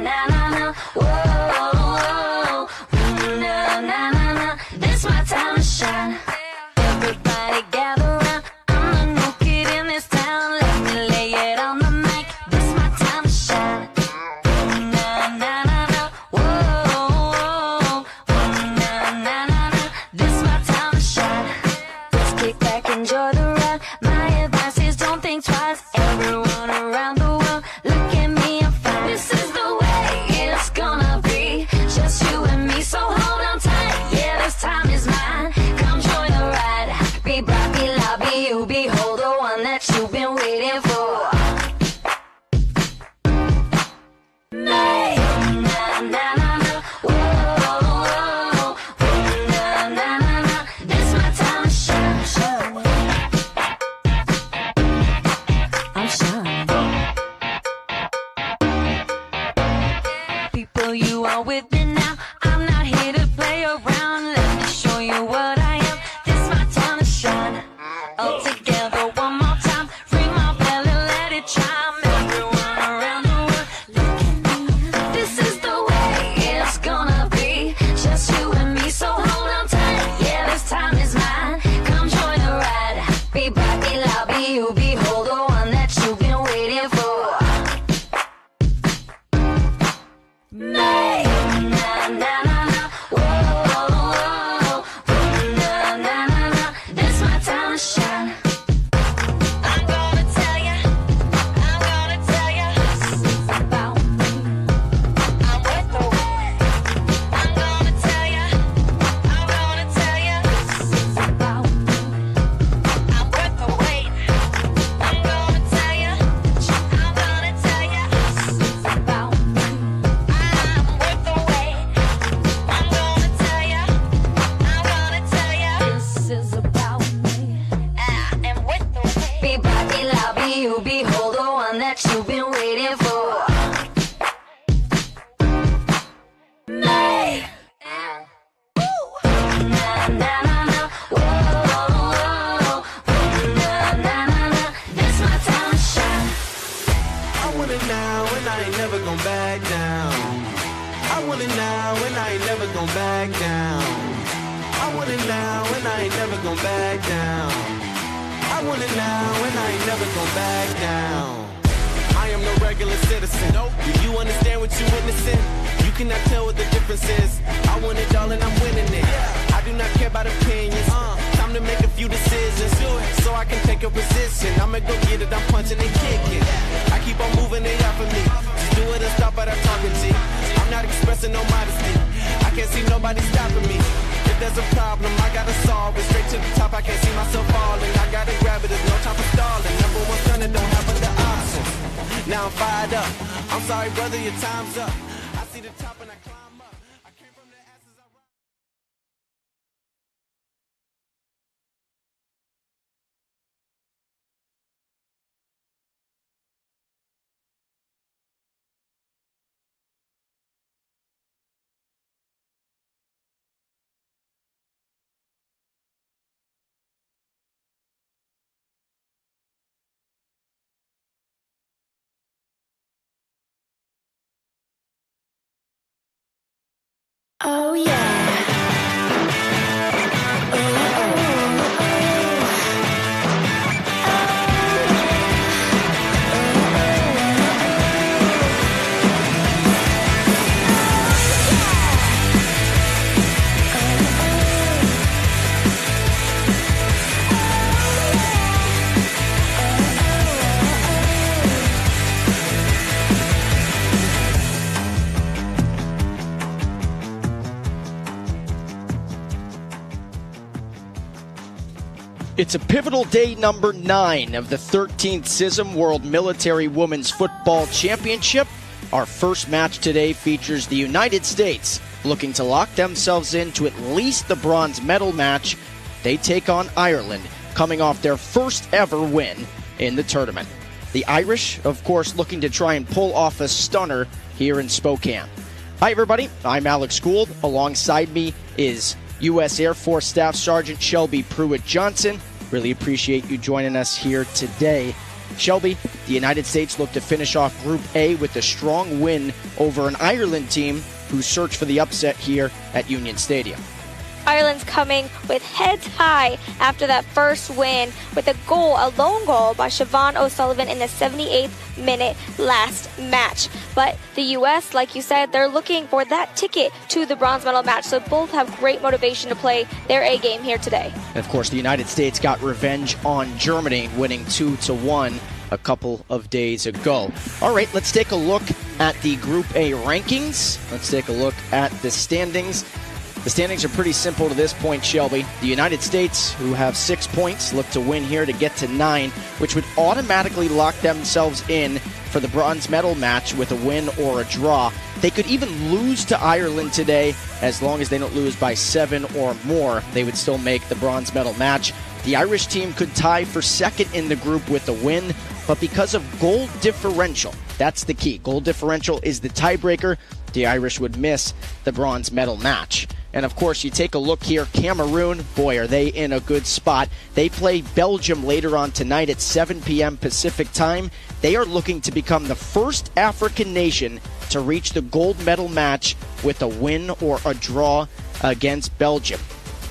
na na na, whoa, na na na na. This my time to shine. Everybody gather round. I'm the new kid in this town. Let me lay it on the mic. This my time to shine. Na na na na, whoa, na na na na. This my time to shine. Just kick back, enjoy the ride. My advice is don't think twice. Everyone around the world, look at me, I'm fine. This is the way it's gonna be. Just you and me, so hold on tight. Yeah, this time is mine. Come join the ride. Be bright, be loud, be you, behold the one that you've been waiting for. Nay. Na na na na, whoa, na na na na. This my time to shine. I'm shining. People, you are with me now. I'm not here to play around. Let me show you what I am. This my time to shine. All together one more time. Ring my bell and let it chime. Everyone around the world, look at me. This is the way it's gonna be. Just you and me, so hold on tight. Yeah, this time is mine. Come join the ride. Be bright, be loud, be you, behold the one that you've been waiting for. Nay. Na na na na, whoa, na na na na. This my time to shine. I'm gonna tell ya, this is about me. I'm with the wind. I'm gonna tell ya, this is about me. I'm worth the wait. I'm gonna tell ya, this is about me. I'm worth the wait. I'm gonna tell ya, this is about me. I am with the wait. Be bright, be loud, be you, behold the one that you've been waiting for. Nay. Na na na na, whoa, na na na na. This my time to shine. I want it now and I ain't never gon' back down. I want it now and I ain't never gon' back down. I want it now and I ain't never gon' back down. I want it now and I ain't never gon' back down. I am no regular citizen. Nope. Do you understand what you're witnessing? You cannot tell what the difference is. I want it all and I'm winning it. I do not care about opinions. Time to make a few decisions so I can take a position. I'ma go get it, I'm punching and kicking. I keep on moving, they after me. Just do it and stop at our talking G. I'm not expressing no modesty. I can't see nobody stopping me. If there's a problem, I gotta solve it. Straight to the top, I can't see myself falling. I gotta grab it, there's no time for stalling. Number one son that don't have other options. Now I'm fired up. I'm sorry, brother, your time's up. I see the top and I climb up. I came from the ashes, I rise. Oh yeah. It's a pivotal day number 9 of the 13th CISM World Military Women's Football Championship. Our first match today features the United States looking to lock themselves into at least the bronze medal match. They take on Ireland, coming off their first ever win in the tournament. The Irish, of course, looking to try and pull off a stunner here in Spokane. Hi, everybody. I'm Alex Gould. Alongside me is U.S. Air Force Staff Sergeant Shelby Pruitt-Johnson. Really appreciate you joining us here today. Shelby, the United States looked to finish off Group A with a strong win over an Ireland team who searched for the upset here at Union Stadium. Ireland's coming with heads high after that first win with a lone goal by Siobhan O'Sullivan in the 78th minute last match. But the U.S., like you said, they're looking for that ticket to the bronze medal match, so both have great motivation to play their A game here today. And of course, the United States got revenge on Germany, winning 2-1 a couple of days ago. All right, let's take a look at the Group A rankings. Let's take a look at the standings. The standings are pretty simple to this point, Shelby. The United States, who have 6 points, look to win here to get to 9, which would automatically lock themselves in for the bronze medal match with a win or a draw. They could even lose to Ireland today. As long as they don't lose by 7 or more, they would still make the bronze medal match. The Irish team could tie for second in the group with a win, but because of goal differential, that's the key. Goal differential is the tiebreaker. The Irish would miss the bronze medal match. And of course, you take a look here, Cameroon, boy, are they in a good spot. They play Belgium later on tonight at 7 p.m. Pacific time. They are looking to become the first African nation to reach the gold medal match with a win or a draw against Belgium.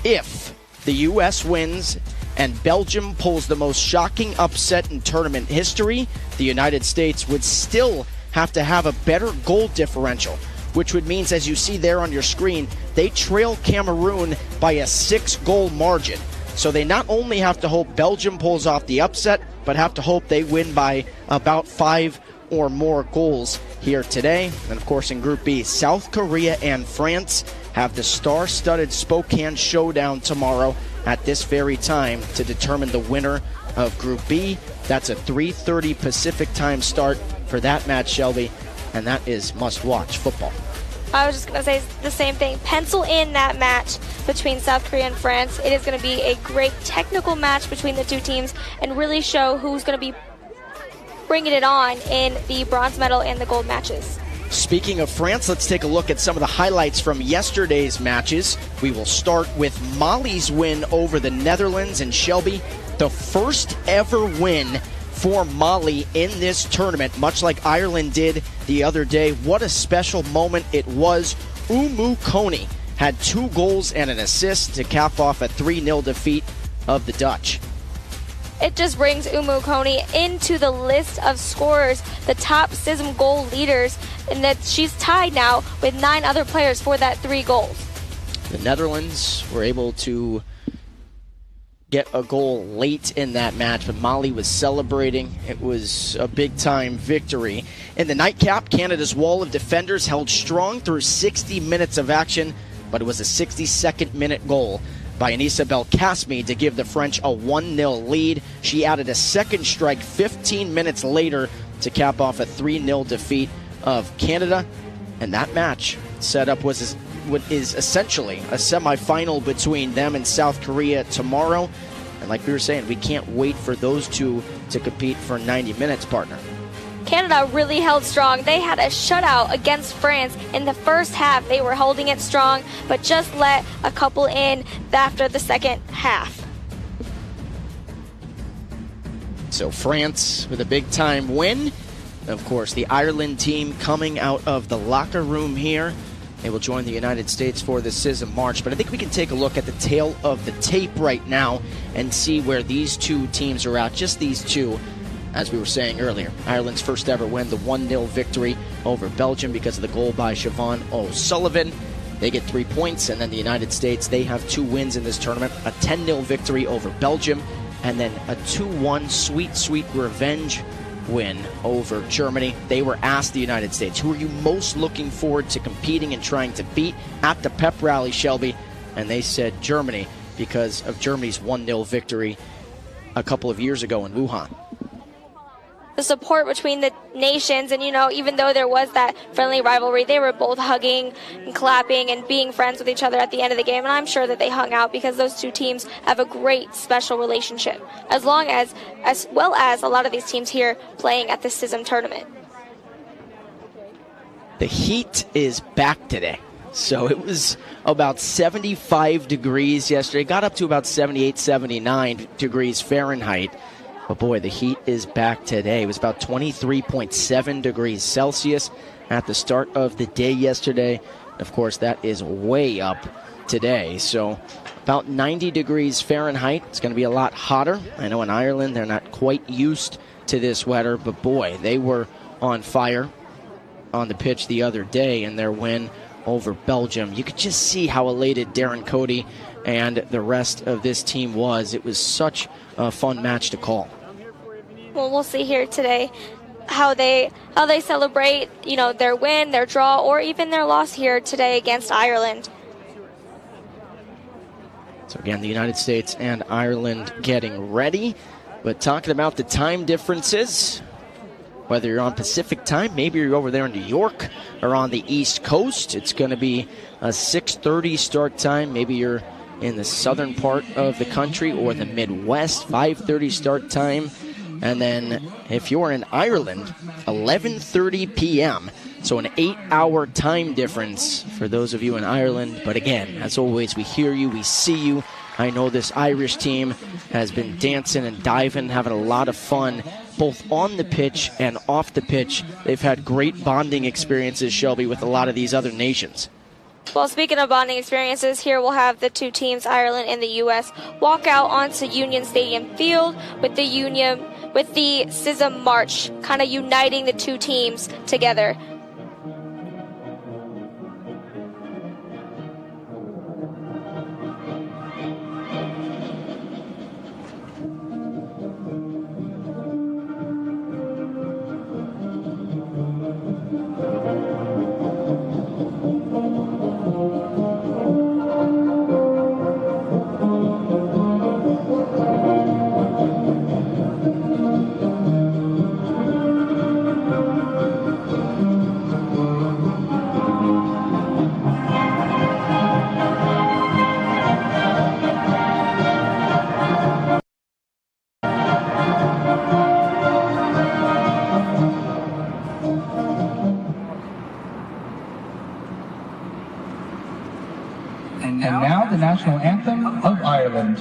If the U.S. wins and Belgium pulls the most shocking upset in tournament history, the United States would still have to have a better goal differential, which would mean, as you see there on your screen, they trail Cameroon by a 6-goal margin. So they not only have to hope Belgium pulls off the upset, but have to hope they win by about 5 or more goals here today. And of course, in Group B, South Korea and France have the star-studded Spokane showdown tomorrow at this very time to determine the winner of Group B. That's a 3:30 Pacific time start for that match, Shelby, and that is must-watch football. I was just going to say the same thing. Pencil in that match between South Korea and France. It is going to be a great technical match between the two teams and really show who's going to be bringing it on in the bronze medal and the gold matches. Speaking of France, let's take a look at some of the highlights from yesterday's matches. We will start with Mali's win over the Netherlands, and Shelby, the first ever win for Mali in this tournament, much like Ireland did the other day. What a special moment it was. Umu Kone had 2 goals and an assist to cap off a 3-0 defeat of the Dutch. It just brings Umu Kone into the list of scorers, the top CISM goal leaders, and that she's tied now with 9 other players for that 3 goals. The Netherlands were able to get a goal late in that match, but Mali was celebrating. It was a big-time victory. In the nightcap, Canada's wall of defenders held strong through 60 minutes of action, but it was a 62nd minute goal by Anissa Belkacemi to give the French a 1-0 lead. She added a second strike 15 minutes later to cap off a 3-0 defeat of Canada. And that match set up what is essentially a semifinal between them and South Korea tomorrow. And like we were saying, we can't wait for those two to compete for 90 minutes, partner. Canada really held strong. They had a shutout against France in the first half. They were holding it strong, but just let a couple in after the second half. So France with a big-time win. Of course, the Ireland team coming out of the locker room here. They will join the United States for the CISM March. But I think we can take a look at the tail of the tape right now and see where these two teams are at. Just these two, as we were saying earlier. Ireland's first ever win, the 1-0 victory over Belgium because of the goal by Siobhan O'Sullivan. They get 3 points, and then the United States, they have 2 wins in this tournament. A 10-0 victory over Belgium, and then a 2-1 sweet revenge win over Germany. They were asked, the United States, who are you most looking forward to competing and trying to beat at the pep rally, Shelby? And they said Germany because of Germany's 1-0 victory a couple of years ago in Wuhan. The support between the nations, and even though there was that friendly rivalry, they were both hugging and clapping and being friends with each other at the end of the game, and I'm sure that they hung out because those two teams have a great special relationship, as well as a lot of these teams here playing at the CISM tournament. The heat is back today. So it was about 75 degrees yesterday. Got up to about 78, 79 degrees Fahrenheit. But boy, the heat is back today. It was about 23.7 degrees Celsius at the start of the day yesterday. Of course, that is way up today. So about 90 degrees Fahrenheit. It's going to be a lot hotter. I know in Ireland they're not quite used to this weather, but boy, they were on fire on the pitch the other day in their win over Belgium. You could just see how elated Darren Cody and the rest of this team was. It was such a fun match to call. Well, we'll see here today how they celebrate, their win, their draw, or even their loss here today against Ireland. So again, the United States and Ireland getting ready. But talking about the time differences, whether you're on Pacific time, maybe you're over there in New York or on the East Coast, it's going to be a 6:30 start time. Maybe you're in the southern part of the country or the Midwest, 5:30 start time. And then if you're in Ireland, 11:30 p.m. So an 8-hour time difference for those of you in Ireland. But again, as always, we hear you, we see you. I know this Irish team has been dancing and diving, having a lot of fun, both on the pitch and off the pitch. They've had great bonding experiences, Shelby, with a lot of these other nations. Well, speaking of bonding experiences, here we'll have the two teams, Ireland and the U.S., walk out onto Union Stadium Field with the CISM March, kind of uniting the two teams together. And now the national anthem of Ireland.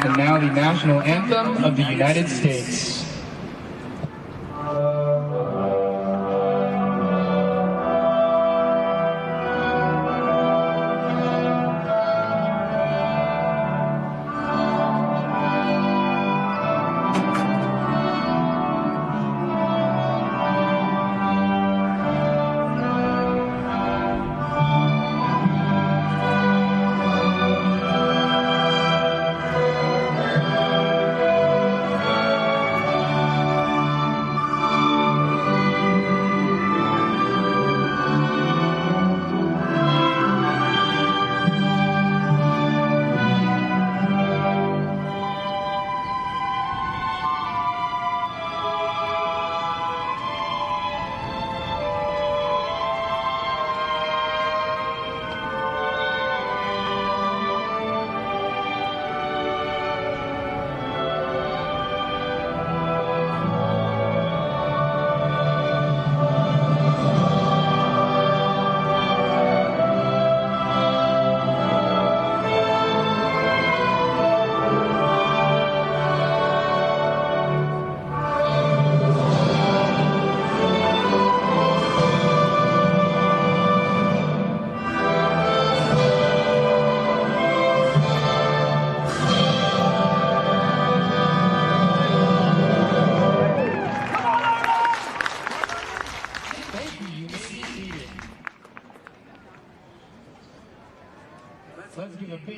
And now the national anthem of the United States.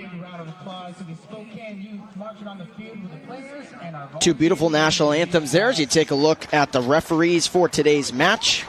big round of applause to the Spokane youth marching on the field with the players and our Two beautiful national anthems there as you take a look at the referees for today's match.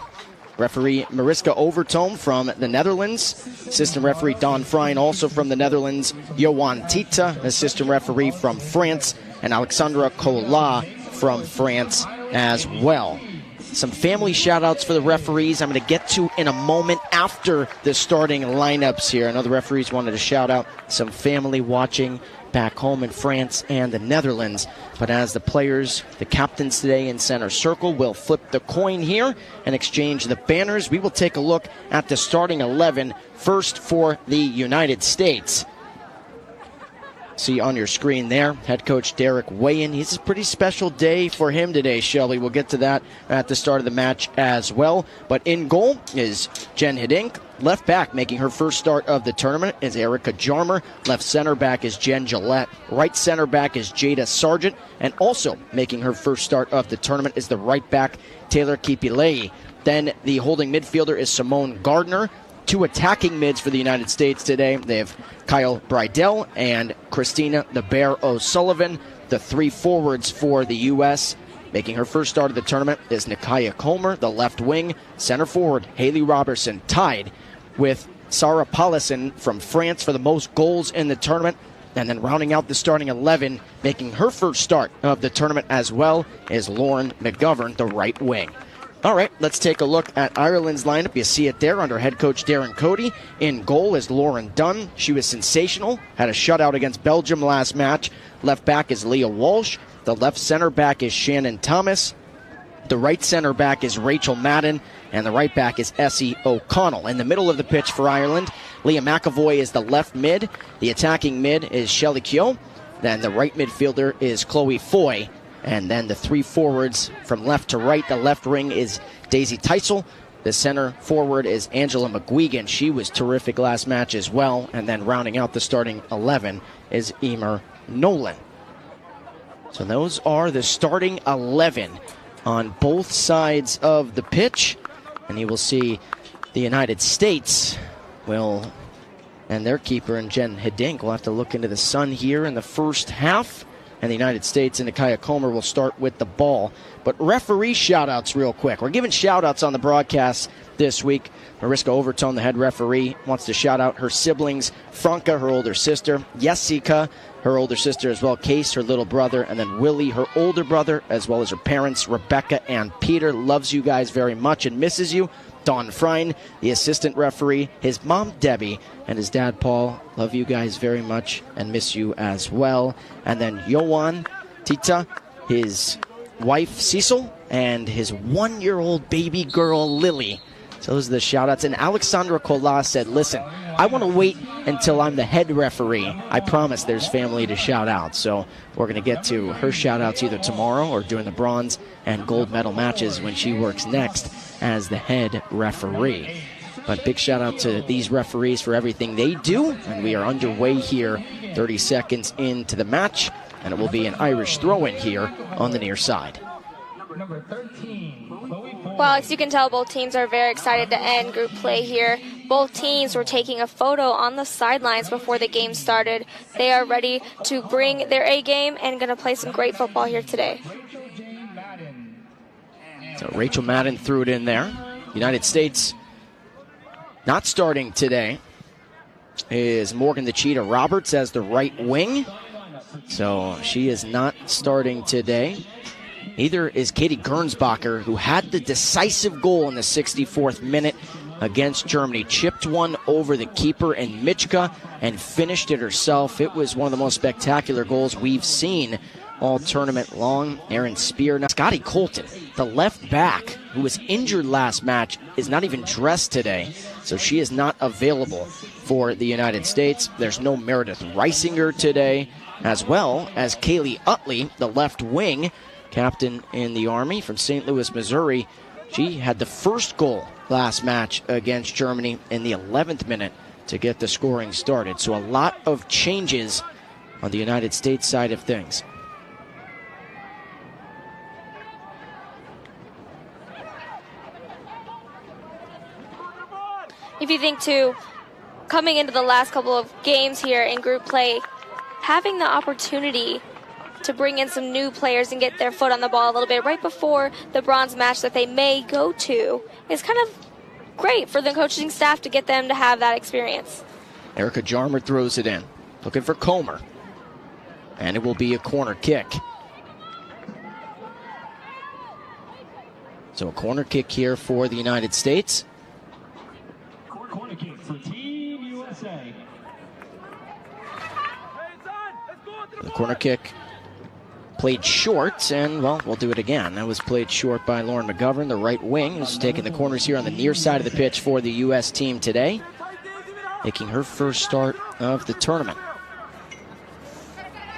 Referee Mariska Overtoom from the Netherlands. Assistant referee Don Frijn, also from the Netherlands. Johan Tita, assistant referee from France. And Alexandra Collat from France as well. Some family shout-outs for the referees I'm going to get to in a moment after the starting lineups here. I know the referees wanted to shout out some family watching back home in France and the Netherlands. But as the players, the captains today in center circle, will flip the coin here and exchange the banners, we will take a look at the starting 11 first for the United States. See on your screen there, head coach Derek Wayan. It's a pretty special day for him today, Shelby. We'll get to that at the start of the match as well. But in goal is Jen Hiddink. Left back, making her first start of the tournament, is Erica Jarmer. Left center back is Jen Gillette. Right center back is Jada Sargent. And also making her first start of the tournament is the right back, Taylor Kipilei. Then the holding midfielder is Simone Gardner. Two attacking mids for the United States today. They have Kyle Bridell and Christina the Bear O'Sullivan. The three forwards for the U.S. Making her first start of the tournament is Nikaya Comer, the left wing. Center forward, Haley Robertson, tied with Sarah Paulison from France for the most goals in the tournament. And then rounding out the starting 11, making her first start of the tournament as well, is Lauren McGovern, the right wing. All right, let's take a look at Ireland's lineup. You see it there under head coach Darren Cody. In goal is Lauren Dunn. She was sensational. Had a shutout against Belgium last match. Left back is Leah Walsh. The left center back is Shannon Thomas. The right center back is Rachel Madden. And the right back is Essie O'Connell. In the middle of the pitch for Ireland, Leah McAvoy is the left mid. The attacking mid is Shelley Keogh. Then the right midfielder is Chloe Foy. And then the three forwards from left to right. The left wing is Daisy Teisel. The center forward is Angela McGuigan. She was terrific last match as well. And then rounding out the starting 11 is Emer Nolan. So those are the starting 11 on both sides of the pitch. And you will see the United States will, and their keeper and Jen Hiddink will have to look into the sun here in the first half. And the United States and Nikaya Comer will start with the ball. But referee shout-outs real quick. We're giving shout-outs on the broadcast this week. Mariska Overtoom, the head referee, wants to shout out her siblings, Franca, her older sister, Jessica, her older sister as well, Case, her little brother, and then Willie, her older brother, as well as her parents, Rebecca and Peter. Loves you guys very much and misses you. Don Frijn, the assistant referee, his mom, Debbie, and his dad, Paul. Love you guys very much and miss you as well. And then Johan Tita, his wife, Cecil, and his 1-year-old baby girl, Lily. So those are the shout-outs. And Alexandra Collat said, listen, I want to wait until I'm the head referee. I promise there's family to shout out. So we're going to get to her shout-outs either tomorrow or during the bronze and gold medal matches when she works next as the head referee. But big shout-out to these referees for everything they do. And we are underway here, 30 seconds into the match. And it will be an Irish throw-in here on the near side. number 13. Well, as you can tell, both teams are very excited to end group play here. Both teams were taking a photo on the sidelines before the game started. They are ready to bring their A game and going to play some great football here today. So Rachel Madden threw it in there. United States not starting today is Morgan the Cheetah Roberts as the right wing. So she is not starting today. Neither is Katie Gernsbacher, who had the decisive goal in the 64th minute against Germany. Chipped one over the keeper and Michka and finished it herself. It was one of the most spectacular goals we've seen all tournament long. Aaron Spear. Now, Scotty Colton, the left back, who was injured last match, is not even dressed today. So she is not available for the United States. There's no Meredith Reisinger today, as well as Kaylee Utley, the left wing, captain in the Army from St. Louis, Missouri. She had the first goal last match against Germany in the 11th minute to get the scoring started. So a lot of changes on the United States side of things. If you think too, coming into the last couple of games here in group play, having the opportunity to bring in some new players and get their foot on the ball a little bit right before the bronze match that they may go to is kind of great for the coaching staff to get them to have that experience. Erica Jarmer throws it in, looking for Comer. And it will be a corner kick. So a corner kick here for the United States. Corner kick for Team USA. The corner kick played short, and, well, we'll do it again. That was played short by Lauren McGovern, the right wing, who's taking the corners here on the near side of the pitch for the U.S. team today, making her first start of the tournament.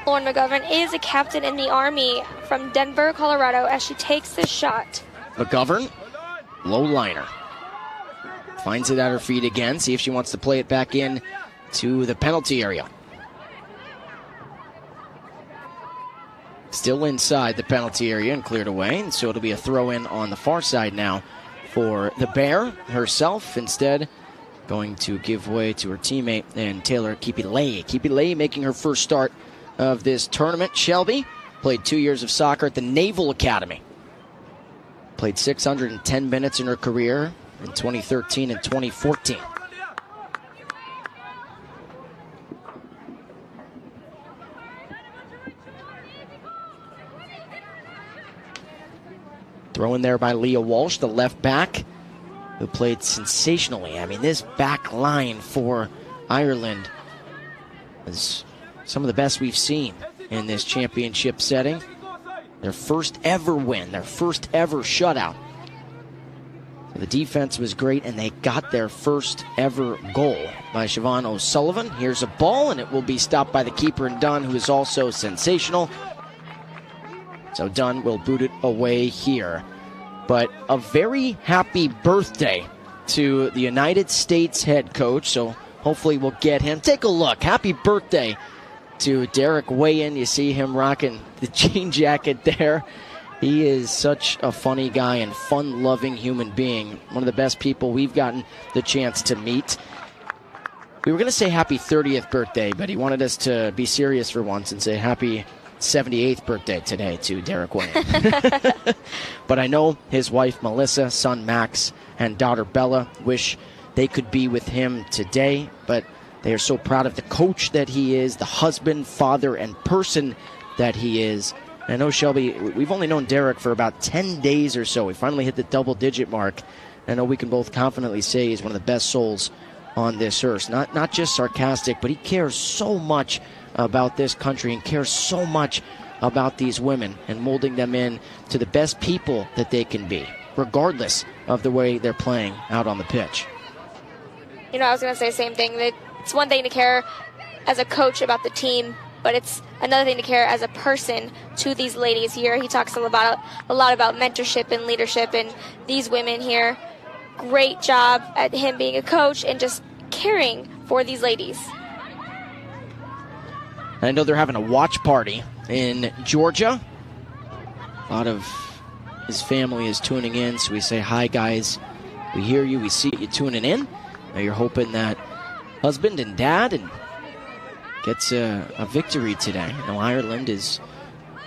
Lauren McGovern is a captain in the Army from Denver, Colorado, as she takes this shot. McGovern, low liner. Finds it at her feet again, see if she wants to play it back in to the penalty area. Still inside the penalty area and cleared away, and so it'll be a throw-in on the far side now for the Bear herself. Instead, going to give way to her teammate and Taylor Kipilei. Kipilei making her first start of this tournament. Shelby played 2 years of soccer at the Naval Academy. Played 610 minutes in her career in 2013 and 2014. Throw in there by Leah Walsh, the left back, who played sensationally. I mean, this back line for Ireland is some of the best we've seen in this championship setting. Their first ever win, their first ever shutout. The defense was great, and they got their first ever goal by Siobhan O'Sullivan. Here's a ball, and it will be stopped by the keeper in Dunn, who is also sensational. So Dunn will boot it away here. But a very happy birthday to the United States head coach, so hopefully we'll get him. Take a look. Happy birthday to Derek Wayan. You see him rocking the jean jacket there. He is such a funny guy and fun-loving human being. One of the best people we've gotten the chance to meet. We were going to say happy 30th birthday, but he wanted us to be serious for once and say happy 78th birthday today to Derek Wayan. But I know his wife Melissa, son Max, and daughter Bella wish they could be with him today, but they are so proud of the coach that he is, the husband, father, and person that he is. And I know, Shelby, we've only known Derek for about 10 days or so. We finally hit the double-digit mark. I know we can both confidently say he's one of the best souls on this earth. Not just sarcastic, but he cares so much about this country and cares so much about these women and molding them in to the best people that they can be, regardless of the way they're playing out on the pitch. You know, I was going to say the same thing. That it's one thing to care as a coach about the team, but it's another thing to care as a person to these ladies here. He talks a lot about mentorship and leadership, and these women here, great job at him being a coach and just caring for these ladies. I know they're having a watch party in Georgia. A lot of his family is tuning in, so we say, hi, guys. We hear you. We see you tuning in. Now you're hoping that husband and dad and gets a victory today. I know Ireland is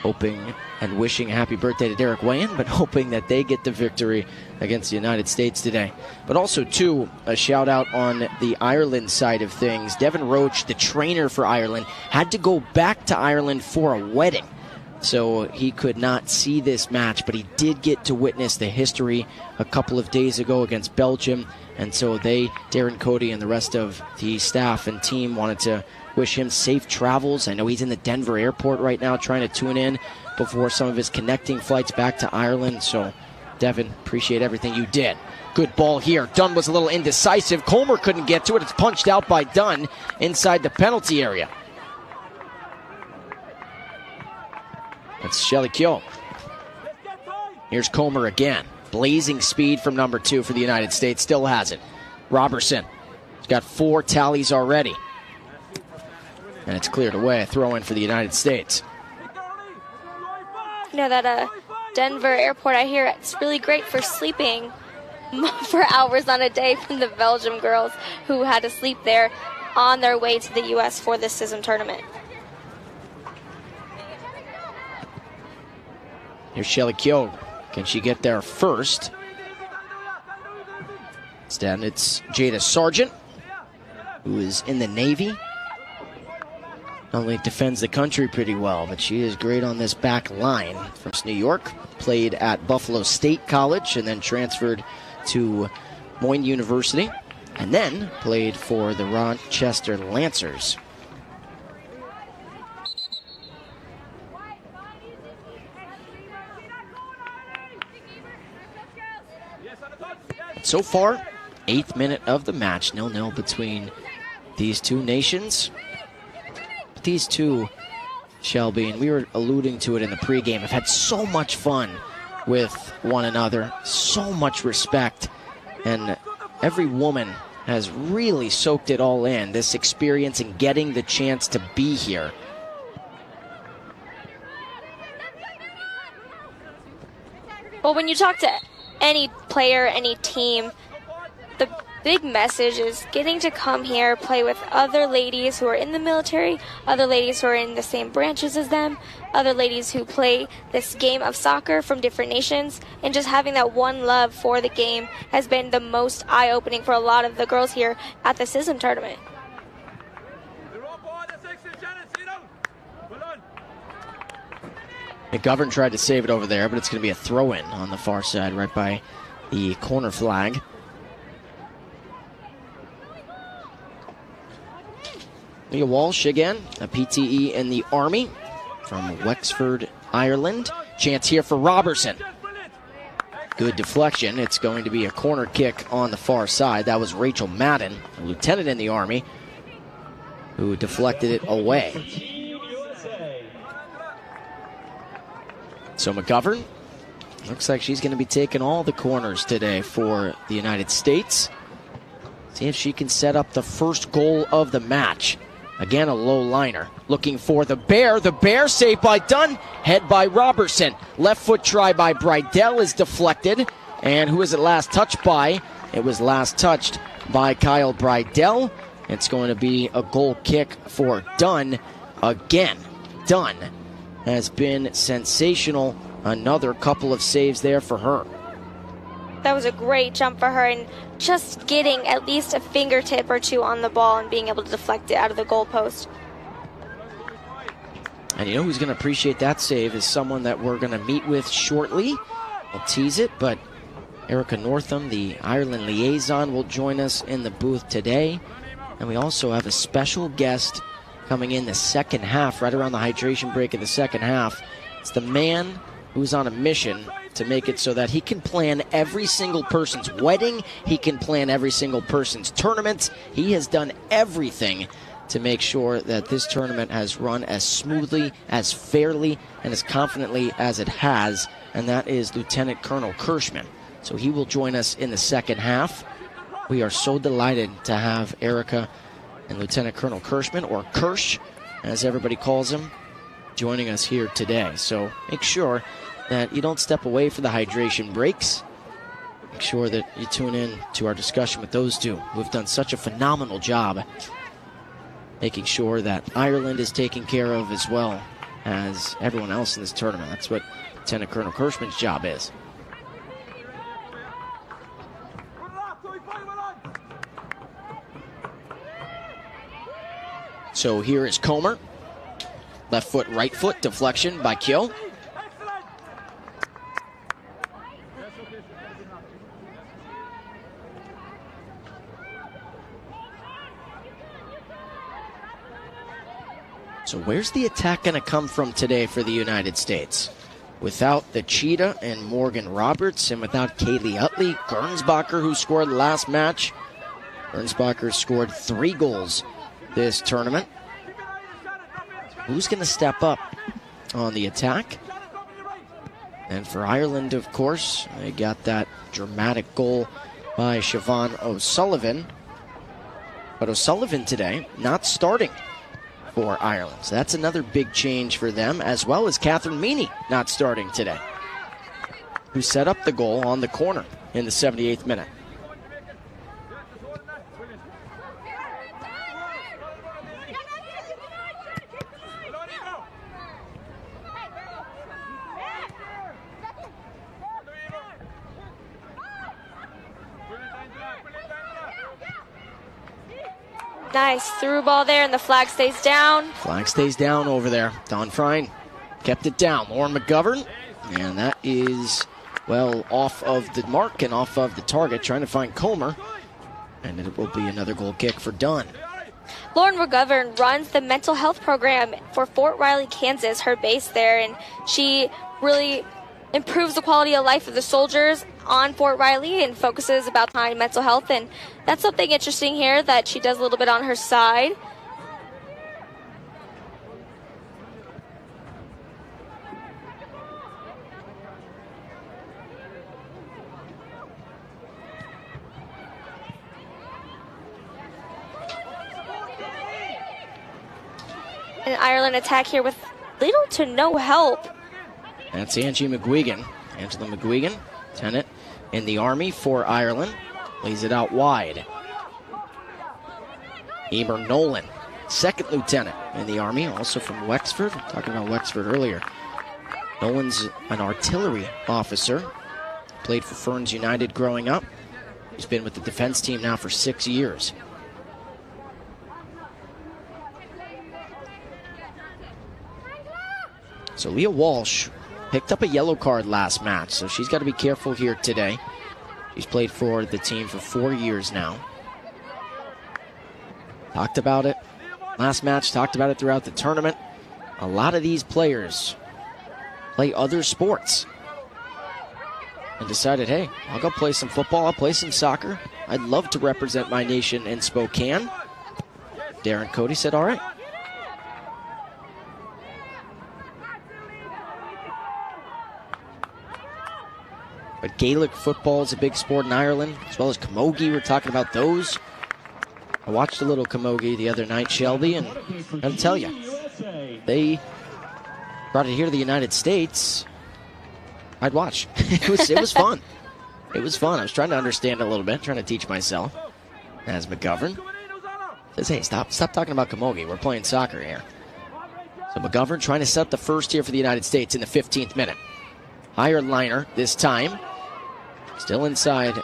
hoping and wishing a happy birthday to Derek Wayan, but hoping that they get the victory against the United States today. But also, too, a shout-out on the Ireland side of things. Devin Roach, the trainer for Ireland, had to go back to Ireland for a wedding. So he could not see this match, but he did get to witness the history a couple of days ago against Belgium. And so Darren Cody and the rest of the staff and team wanted to wish him safe travels. I know he's in the Denver airport right now trying to tune in before some of his connecting flights back to Ireland. So, Devin, appreciate everything you did. Good ball here. Dunn was a little indecisive. Comer couldn't get to it. It's punched out by Dunn inside the penalty area. That's Shelly Kyo. Here's Comer again. Blazing speed from number 2 for the United States. Still has it. Robertson. He's got 4 tallies already. And it's cleared away. A throw-in for the United States. You know, that Denver airport, I hear it's really great for sleeping. for hours on a day from the Belgium girls who had to sleep there on their way to the U.S. for this CISM tournament. Here's Shelly Kyo. Can she get there first? Instead, it's Jada Sargent, who is in the Navy. Not only defends the country pretty well, but she is great on this back line. From New York, played at Buffalo State College, and then transferred to Moyne University, and then played for the Rochester Lancers. So far, 8th minute of the match, 0-0 between these two nations. But these two, Shelby, and we were alluding to it in the pregame, have had so much fun with one another, so much respect, and every woman has really soaked it all in, this experience and getting the chance to be here. Well, when you talk to any player, any team, the big message is getting to come here, play with other ladies who are in the military, other ladies who are in the same branches as them, other ladies who play this game of soccer from different nations, and just having that one love for the game has been the most eye-opening for a lot of the girls here at the CISM tournament. McGovern tried to save it over there, but it's going to be a throw-in on the far side right by the corner flag. Leah Walsh again, a PTE in the Army from Wexford, Ireland. Chance here for Robertson. Good deflection. It's going to be a corner kick on the far side. That was Rachel Madden, a lieutenant in the Army, who deflected it away. So McGovern, looks like she's going to be taking all the corners today for the United States. See if she can set up the first goal of the match. Again, a low liner. Looking for the Bear. The Bear saved by Dunn. Head by Robertson. Left foot try by Brydell is deflected. And who was it last touched by? It was last touched by Kyle Brydell. It's going to be a goal kick for Dunn again. Dunn has been sensational. Another couple of saves there for her. That was a great jump for her, and just getting at least a fingertip or two on the ball and being able to deflect it out of the goalpost. And you know who's going to appreciate that save is someone that we're going to meet with shortly. I'll tease it, but Erica Northam, the Ireland liaison, will join us in the booth today. And we also have a special guest coming in the second half, right around the hydration break of the second half. It's the man who's on a mission to make it so that he can plan every single person's wedding. He can plan every single person's tournament. He has done everything to make sure that this tournament has run as smoothly, as fairly, and as confidently as it has, and that is Lieutenant Colonel Kirschman. So he will join us in the second half. We are so delighted to have Erica and Lieutenant Colonel Kirschman, or Kirsch, as everybody calls him, joining us here today. So make sure that you don't step away for the hydration breaks. Make sure that you tune in to our discussion with those two who have done such a phenomenal job making sure that Ireland is taken care of as well as everyone else in this tournament. That's what Lieutenant Colonel Kirschman's job is. So here is Comer. Left foot, right foot, deflection by Kyo. So where's the attack going to come from today for the United States? Without the Cheetah and Morgan Roberts, and without Kaylee Utley, Gernsbacher, who scored last match. Gernsbacher scored 3 goals this tournament. Who's going to step up on the attack? And for Ireland, of course, they got that dramatic goal by Siobhan O'Sullivan. But O'Sullivan today not starting for Ireland. So that's another big change for them, as well as Catherine Meany not starting today, who set up the goal on the corner. in the 78th minute. Nice through ball there, and the flag stays down. Flag stays down over there. Don Frine kept it down. Lauren McGovern, and that is, well, off of the mark and off of the target, trying to find Comer, and it will be another goal kick for Dunn. Lauren McGovern runs the mental health program for Fort Riley, Kansas, her base there, and she really improves the quality of life of the soldiers on Fort Riley and focuses about mental health, and that's something interesting here that she does a little bit on her side. An Ireland attack here with little to no help. That's Angie McGuigan. Angela McGuigan, lieutenant in the Army for Ireland, lays it out wide. Emer Nolan, second lieutenant in the Army, also from Wexford. Talking about Wexford earlier. Nolan's an artillery officer. Played for Ferns United growing up. He's been with the defense team now for 6 years. So Leah Walsh picked up a yellow card last match, so she's got to be careful here today. She's played for the team for 4 years now. Talked about it last match, talked about it throughout the tournament. A lot of these players play other sports and decided, hey, I'll go play some football, I'll play some soccer. I'd love to represent my nation in Spokane. Darren Cody said, all right. But Gaelic football is a big sport in Ireland, as well as camogie. We're talking about those. I watched a little camogie the other night, Shelby, and I'm going to tell you, they brought it here to the United States. I'd watch. It was fun. It was fun. I was trying to understand it a little bit, trying to teach myself. As McGovern says, hey, stop talking about camogie. We're playing soccer here. So McGovern trying to set up the first here for the United States in the 15th minute. Higher liner this time. Still inside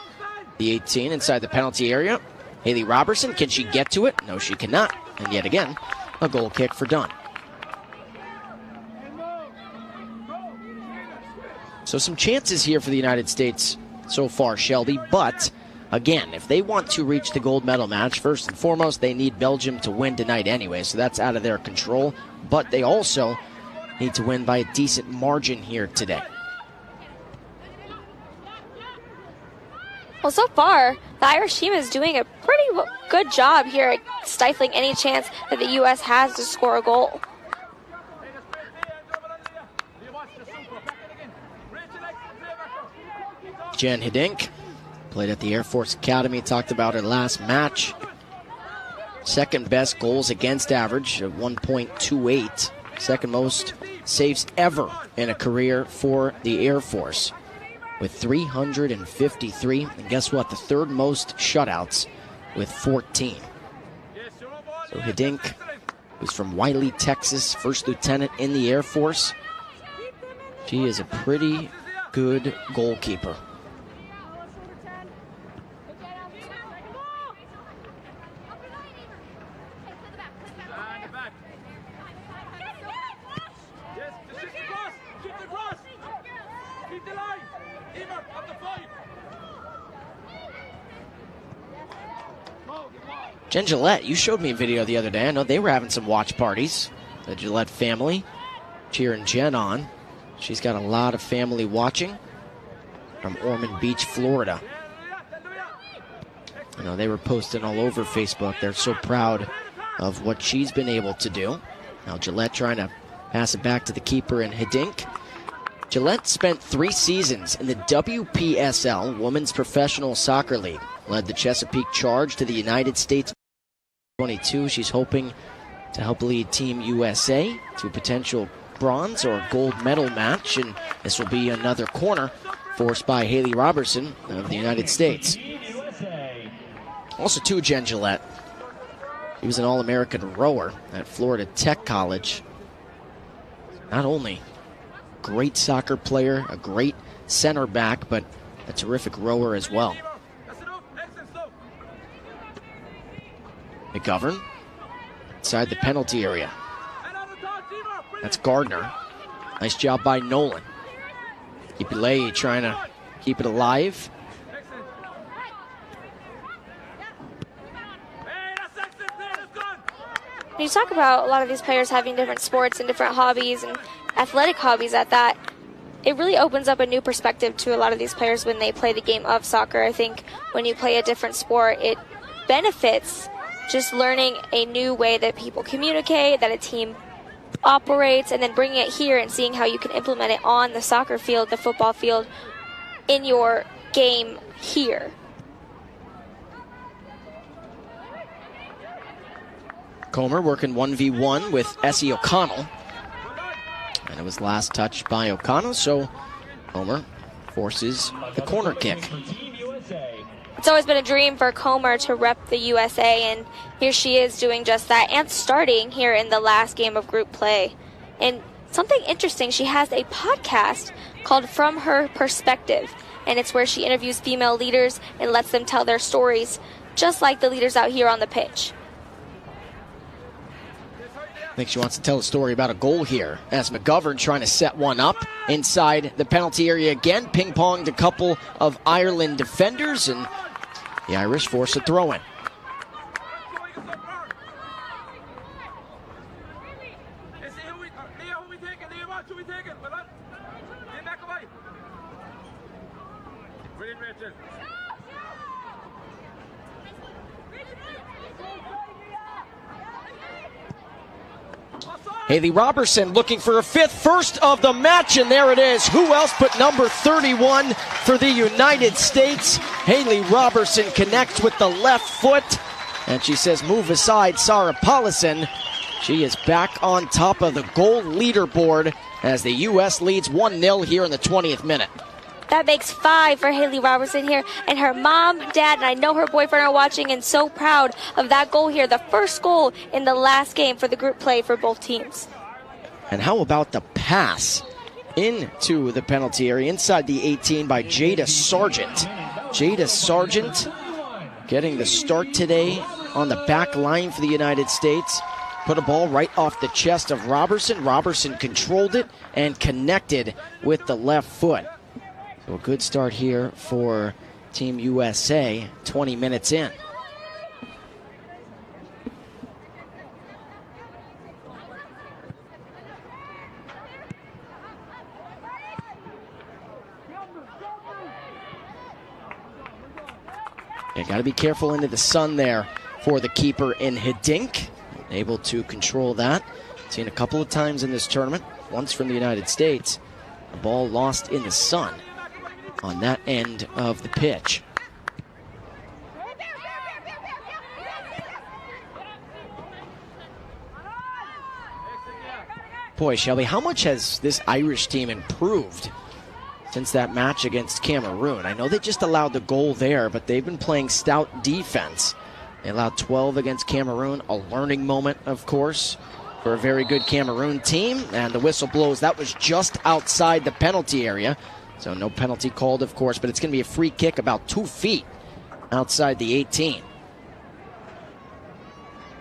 the 18, inside the penalty area. Haley Robertson, can she get to it? No, she cannot. And yet again, a goal kick for Dunn. So some chances here for the United States so far, Shelby. But, again, if they want to reach the gold medal match, first and foremost, they need Belgium to win tonight anyway. So that's out of their control. But they also need to win by a decent margin here today. Well, so far, the Irish team is doing a pretty good job here at stifling any chance that the U.S. has to score a goal. Jen Hiddink played at the Air Force Academy, talked about her last match. Second best goals against average of 1.28. Second most saves ever in a career for the Air Force, with 353. And guess what? The third most shutouts with 14. So Hiddink, who's from Wiley, Texas, first lieutenant in the Air Force. She is a pretty good goalkeeper. Jen Gillette, you showed me a video the other day. I know they were having some watch parties. The Gillette family cheering Jen on. She's got a lot of family watching from Ormond Beach, Florida. You know, they were posting all over Facebook. They're so proud of what she's been able to do. Now Gillette trying to pass it back to the keeper in Hiddink. Gillette spent 3 seasons in the WPSL, Women's Professional Soccer League. Led the Chesapeake Charge to the United States 22. She's hoping to help lead Team USA to a potential bronze or gold medal match, and this will be another corner forced by Haley Robertson of the United States. Also, too, Jen Gillette. He was an All-American rower at Florida Tech College. Not only a great soccer player, a great center back, but a terrific rower as well. McGovern inside the penalty area. That's Gardner. Nice job by Nolan. Ipilei trying to keep it alive. When you talk about a lot of these players having different sports and different hobbies and athletic hobbies at that, it really opens up a new perspective to a lot of these players when they play the game of soccer. I think when you play a different sport, it benefits just learning a new way that people communicate, that a team operates, and then bringing it here and seeing how you can implement it on the soccer field, the football field, in your game here. Comer working 1v1 with Essie O'Connell. And it was last touched by O'Connell, so Comer forces the corner kick. It's always been a dream for Comer to rep the USA, and here she is doing just that and starting here in the last game of group play. And something interesting, she has a podcast called From Her Perspective, and it's where she interviews female leaders and lets them tell their stories, just like the leaders out here on the pitch. I think she wants to tell a story about a goal here as McGovern trying to set one up inside the penalty area again. Ping-ponged a couple of Ireland defenders, and the Irish force a throw-in. Haley Robertson looking for a fifth, first of the match, and there it is. Who else but number 31 for the United States? Haley Robertson connects with the left foot, and she says, move aside, Sarah Paulison. She is back on top of the goal leaderboard as the U.S. leads 1-0 here in the 20th minute. That makes 5 for Haley Robertson here, and her mom, dad, and I know her boyfriend are watching and so proud of that goal here, the first goal in the last game for the group play for both teams. And how about the pass into the penalty area inside the 18 by Jada Sargent. Jada Sargent getting the start today on the back line for the United States. Put a ball right off the chest of Robertson. Robertson controlled it and connected with the left foot. So a good start here for Team USA, 20 minutes in. You got to be careful into the sun there for the keeper in Hiddink. Able to control that. Seen a couple of times in this tournament, once from the United States. The ball lost in the sun on that end of the pitch. Boy, Shelby, how much has this Irish team improved since that match against Cameroon? I know they just allowed the goal there, but they've been playing stout defense. They allowed 12 against Cameroon, a learning moment, of course, for a very good Cameroon team. And the whistle blows. That was just outside the penalty area. So no penalty called, of course, but it's going to be a free kick about 2 feet outside the 18.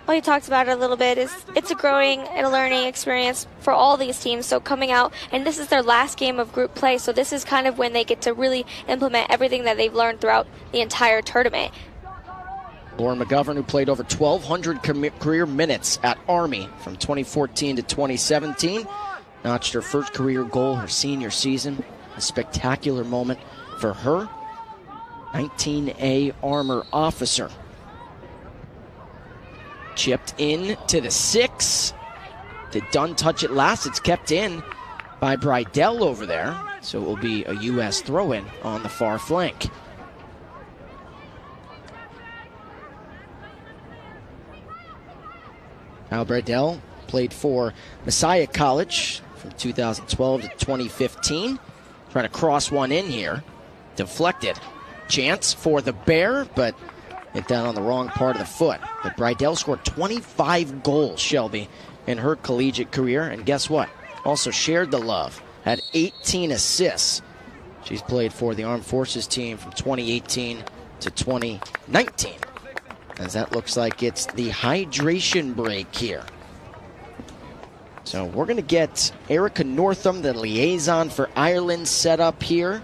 Well, you talked about it a little bit. It's a growing and a learning experience for all these teams. So coming out, and this is their last game of group play, so this is kind of when they get to really implement everything that they've learned throughout the entire tournament. Lauren McGovern, who played over 1,200 career minutes at Army from 2014 to 2017, notched her first career goal her senior season. A spectacular moment for her. 19A Armor Officer. Chipped in to the 6. Did Dunn touch it last? It's kept in by Brydell over there. So it will be a U.S. throw-in on the far flank. Al Brydell played for Messiah College from 2012 to 2015. Trying to cross one in here. Deflected. Chance for the Bear, but hit down on the wrong part of the foot. But Brydell scored 25 goals, Shelby, in her collegiate career. And guess what? Also shared the love. Had 18 assists. She's played for the Armed Forces team from 2018 to 2019. As that looks like it's the hydration break here. So we're going to get Erica Northam, the liaison for Ireland, set up here.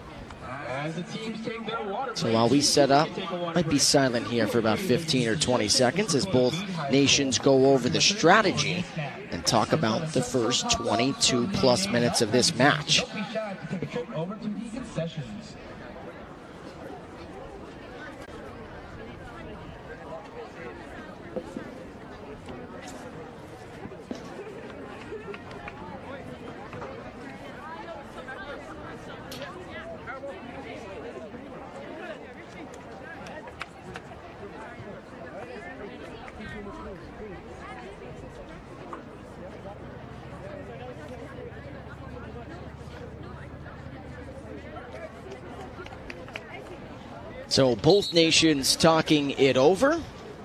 So while we set up, might be silent here for about 15 or 20 seconds as both nations go over the strategy and talk about the first 22-plus minutes of this match. So both nations talking it over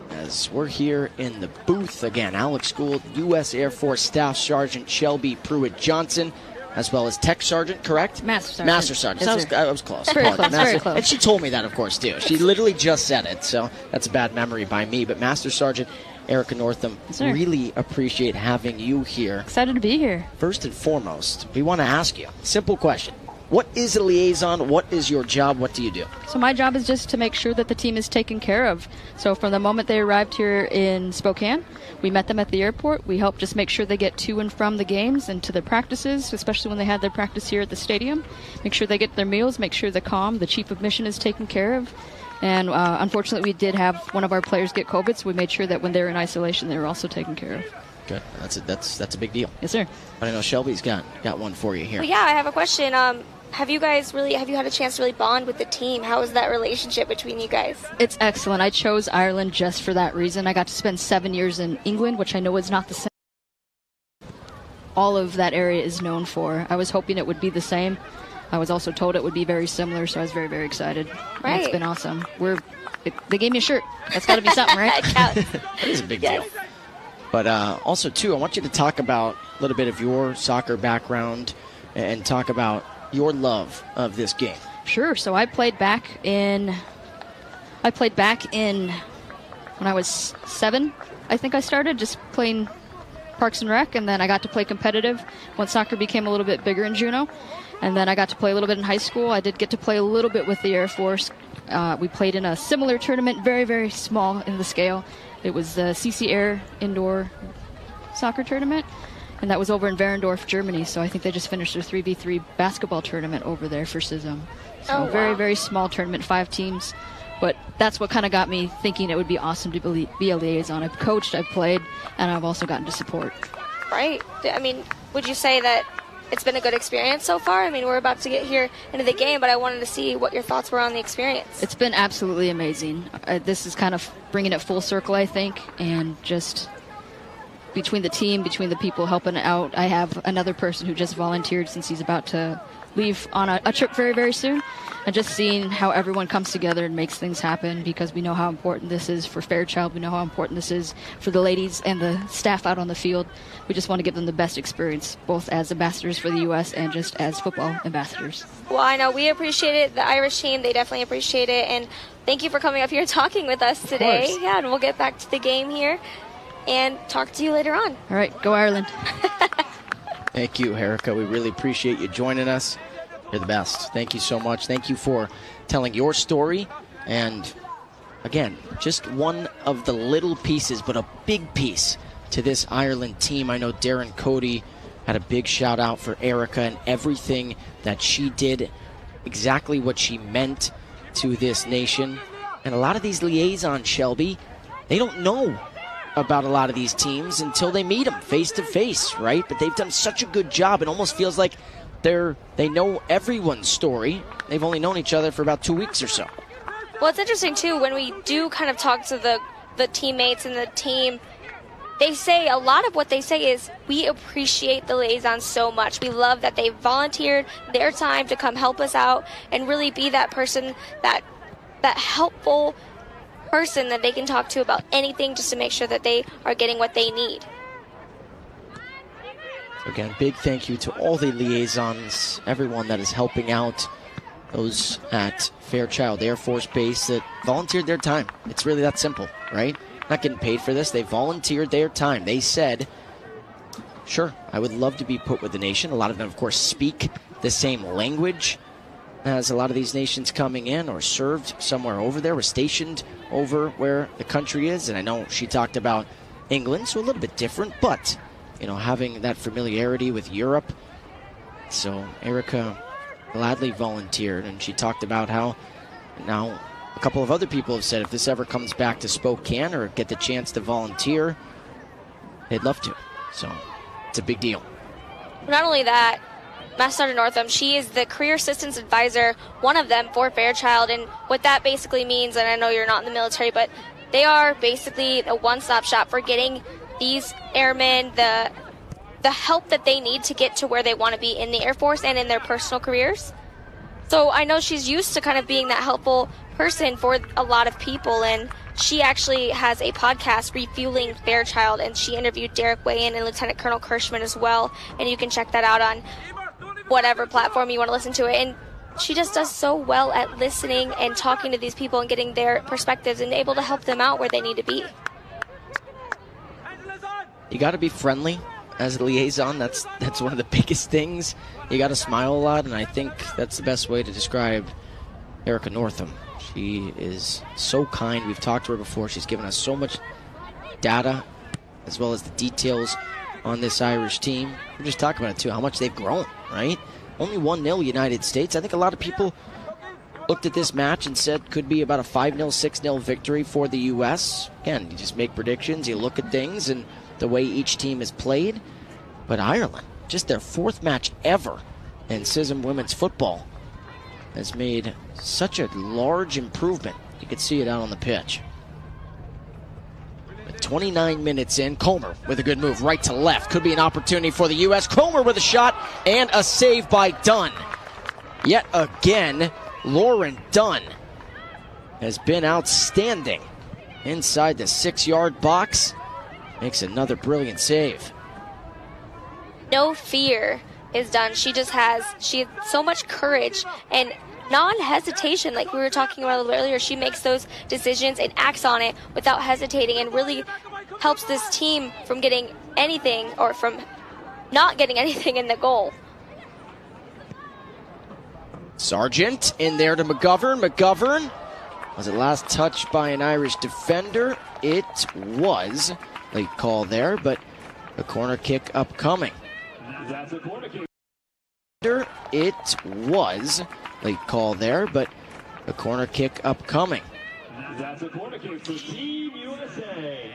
as we're here in the booth again. Alex Gould, U.S. Air Force Staff Sergeant Shelby Pruitt-Johnson, as well as Tech Sergeant, correct? Master Sergeant. Master Sergeant. Yes, I was close. Very close, very close. And she told me that, of course, too. She literally just said it, so that's a bad memory by me. But Master Sergeant Erica Northam, really appreciate having you here. Excited to be here. First and foremost, we want to ask you a simple question. What is a liaison? What is your job? What do you do? So my job is just to make sure that the team is taken care of. So from the moment they arrived here in Spokane, we met them at the airport. We helped just make sure they get to and from the games and to their practices, especially when they had their practice here at the stadium. Make sure they get their meals, make sure the the chief of mission, is taken care of. And unfortunately, we did have one of our players get COVID, so we made sure that when they were in isolation, they were also taken care of. Good. That's a big deal. Yes, sir. I know Shelby's got one for you here. Well, yeah, I have a question. Have you had a chance to really bond with the team? How is that relationship between you guys? It's excellent. I chose Ireland just for that reason. I got to spend 7 years in England, which I know is not the same. All of that area is known for. I was hoping it would be the same. I was also told it would be very similar, so I was very, very excited. Right. It's been awesome. They gave me a shirt. That's got to be something, right? That is a big deal. But also, too, I want you to talk about a little bit of your soccer background and talk about your love of this game. Sure. So I played back in when I was 7. I think I started just playing Parks and Rec, and then I got to play competitive when soccer became a little bit bigger in Juneau. And then I got to play a little bit in high school. I did get to play a little bit with the Air Force. We played in a similar tournament, very, very small in the scale. It was the CC Air Indoor Soccer Tournament, and that was over in Werendorf, Germany. So I think they just finished their 3v3 basketball tournament over there for CISM. So very, very small tournament, 5 teams. But that's what kind of got me thinking it would be awesome to be a liaison. I've coached, I've played, and I've also gotten to support. Right. I mean, would you say that it's been a good experience so far? I mean, we're about to get here into the game, but I wanted to see what your thoughts were on the experience. It's been absolutely amazing. This is kind of bringing it full circle, I think, and just between the team, between the people helping out. I have another person who just volunteered since he's about to leave on a trip very, very soon. And just seeing how everyone comes together and makes things happen, because we know how important this is for Fairchild. We know how important this is for the ladies and the staff out on the field. We just want to give them the best experience, both as ambassadors for the U.S. and just as football ambassadors. Well, I know we appreciate it. The Irish team, they definitely appreciate it. And thank you for coming up here and talking with us today. Yeah, and we'll get back to the game here and talk to you later on. All right, go Ireland. Thank you, Erica. We really appreciate you joining us. You're the best. Thank you so much. Thank you for telling your story. And again, just one of the little pieces, but a big piece to this Ireland team. I know Darren Cody had a big shout out for Erica and everything that she did, exactly what she meant to this nation. And a lot of these liaisons, Shelby, they don't know about a lot of these teams until they meet them face to face, right? But they've done such a good job. It almost feels like they know everyone's story. They've only known each other for about 2 weeks or so. Well, it's interesting, too, when we do kind of talk to the teammates and the team, they say, a lot of what they say is, we appreciate the liaisons so much. We love that they volunteered their time to come help us out and really be that person, that helpful person that they can talk to about anything, just to make sure that they are getting what they need. So again, big thank you to all the liaisons, everyone that is helping out, those at Fairchild Air Force Base that volunteered their time. It's really that simple, right? Not getting paid for this. They volunteered their time. They said, sure, I would love to be put with the nation. A lot of them, of course, speak the same language as a lot of these nations coming in, or served somewhere over there, were stationed over where the country is. And I know she talked about England, so a little bit different, but, you know, having that familiarity with Europe. So Erica gladly volunteered, and she talked about how now a couple of other people have said if this ever comes back to Spokane or get the chance to volunteer, they'd love to. So it's a big deal. Not only that, Master Sergeant Northam, she is the Career Assistance Advisor, one of them for Fairchild, and what that basically means, and I know you're not in the military, but they are basically a one-stop shop for getting these airmen the help that they need to get to where they want to be in the Air Force and in their personal careers. So I know she's used to kind of being that helpful person for a lot of people, and she actually has a podcast, Refueling Fairchild, and she interviewed Derek Wayan and Lieutenant Colonel Kirschman as well, and you can check that out on whatever platform you want to listen to it. And she just does so well at listening and talking to these people and getting their perspectives and able to help them out where they need to be. You got to be friendly as a liaison. That's one of the biggest things. You got to smile a lot, and I think that's the best way to describe Erica Northam. She is so kind. We've talked to her before. She's given us so much data as well as the details on this Irish team. We're just talking about it too, how much they've grown, right? Only 1-0 United States. I think a lot of people looked at this match and said could be about a 5-0, 6-0 victory for the U.S. Again, you just make predictions, you look at things and the way each team has played. But Ireland, just their 4th match ever in CISM women's football, has made such a large improvement. You could see it out on the pitch. But 29 minutes in, Comer with a good move right to left. Could be an opportunity for the U.S. Comer with a shot and a save by Dunn. Yet again, Lauren Dunn has been outstanding inside the 6-yard box. Makes another brilliant save. No fear is Dunn. She has so much courage and non-hesitation, like we were talking about a little earlier. She makes those decisions and acts on it without hesitating, and really helps this team from getting anything, or from not getting anything in the goal. Sargent in there to McGovern. McGovern, was it last touched by an Irish defender? It was. Late call there, but a corner kick upcoming. That's a corner kick. It was. Late call there, but a corner kick upcoming. That's a corner kick for Team USA.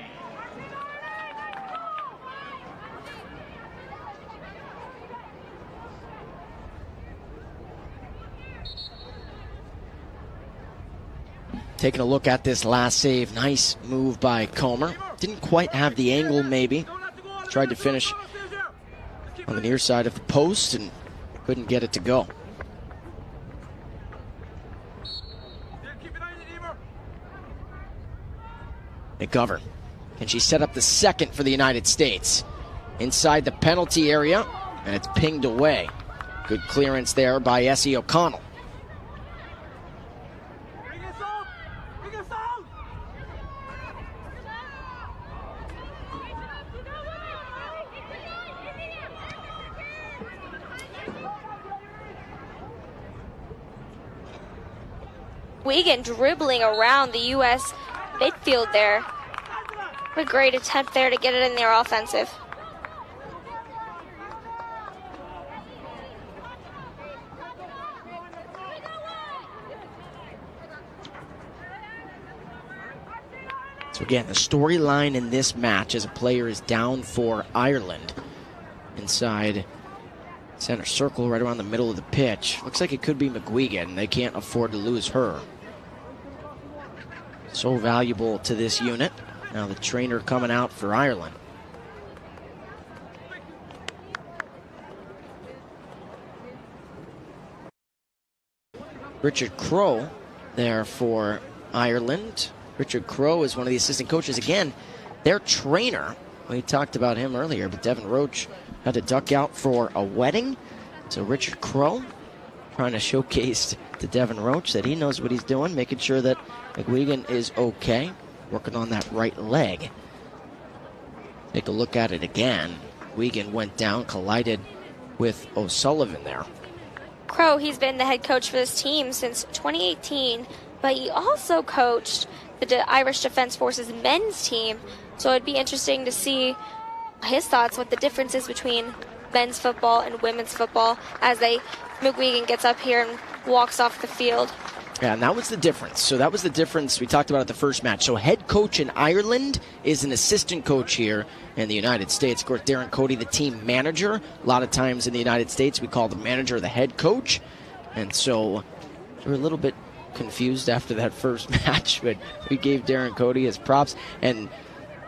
Taking a look at this last save. Nice move by Comer. Didn't quite have the angle, maybe. Tried to finish on the near side of the post and couldn't get it to go. McGovern. Can she set up the second for the United States? Inside the penalty area, and it's pinged away. Good clearance there by Essie O'Connell. Wiegand dribbling around the U.S. midfield there. What a great attempt there to get it in their offensive. So again, the storyline in this match as a player is down for Ireland. Inside center circle, right around the middle of the pitch. Looks like it could be McGuigan. They can't afford to lose her. So valuable to this unit. Now the trainer coming out for Ireland. Richard Crowe there for Ireland. Richard Crowe is one of the assistant coaches. Again, their trainer, we talked about him earlier, but Devin Roach had to duck out for a wedding. So Richard Crowe trying to showcase to Devin Roach that he knows what he's doing, making sure that McGuigan is okay, working on that right leg. Take a look at it again. McGuigan went down, collided with O'Sullivan there. Crowe, he's been the head coach for this team since 2018, but he also coached the Irish Defence Forces men's team. So it'd be interesting to see his thoughts, what the difference is between men's football and women's football as McGuigan gets up here and walks off the field. Yeah, and that was the difference. So that was the difference we talked about at the first match. So head coach in Ireland is an assistant coach here in the United States. Of course, Darren Cody, the team manager. A lot of times in the United States, we call the manager the head coach. And so we're a little bit confused after that first match, but we gave Darren Cody his props. And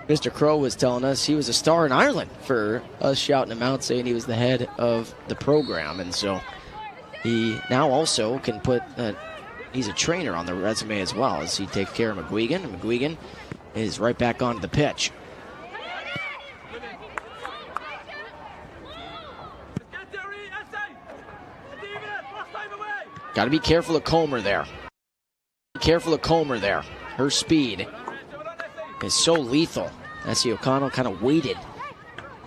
Mr. Crowe was telling us he was a star in Ireland for us shouting him out, saying he was the head of the program. And so he now also can put he's a trainer on the resume as well, as he takes care of McGuigan. And McGuigan is right back onto the pitch. Got to be careful of Comer there. Careful of Comer there. Her speed is so lethal. Essie O'Connell kind of waited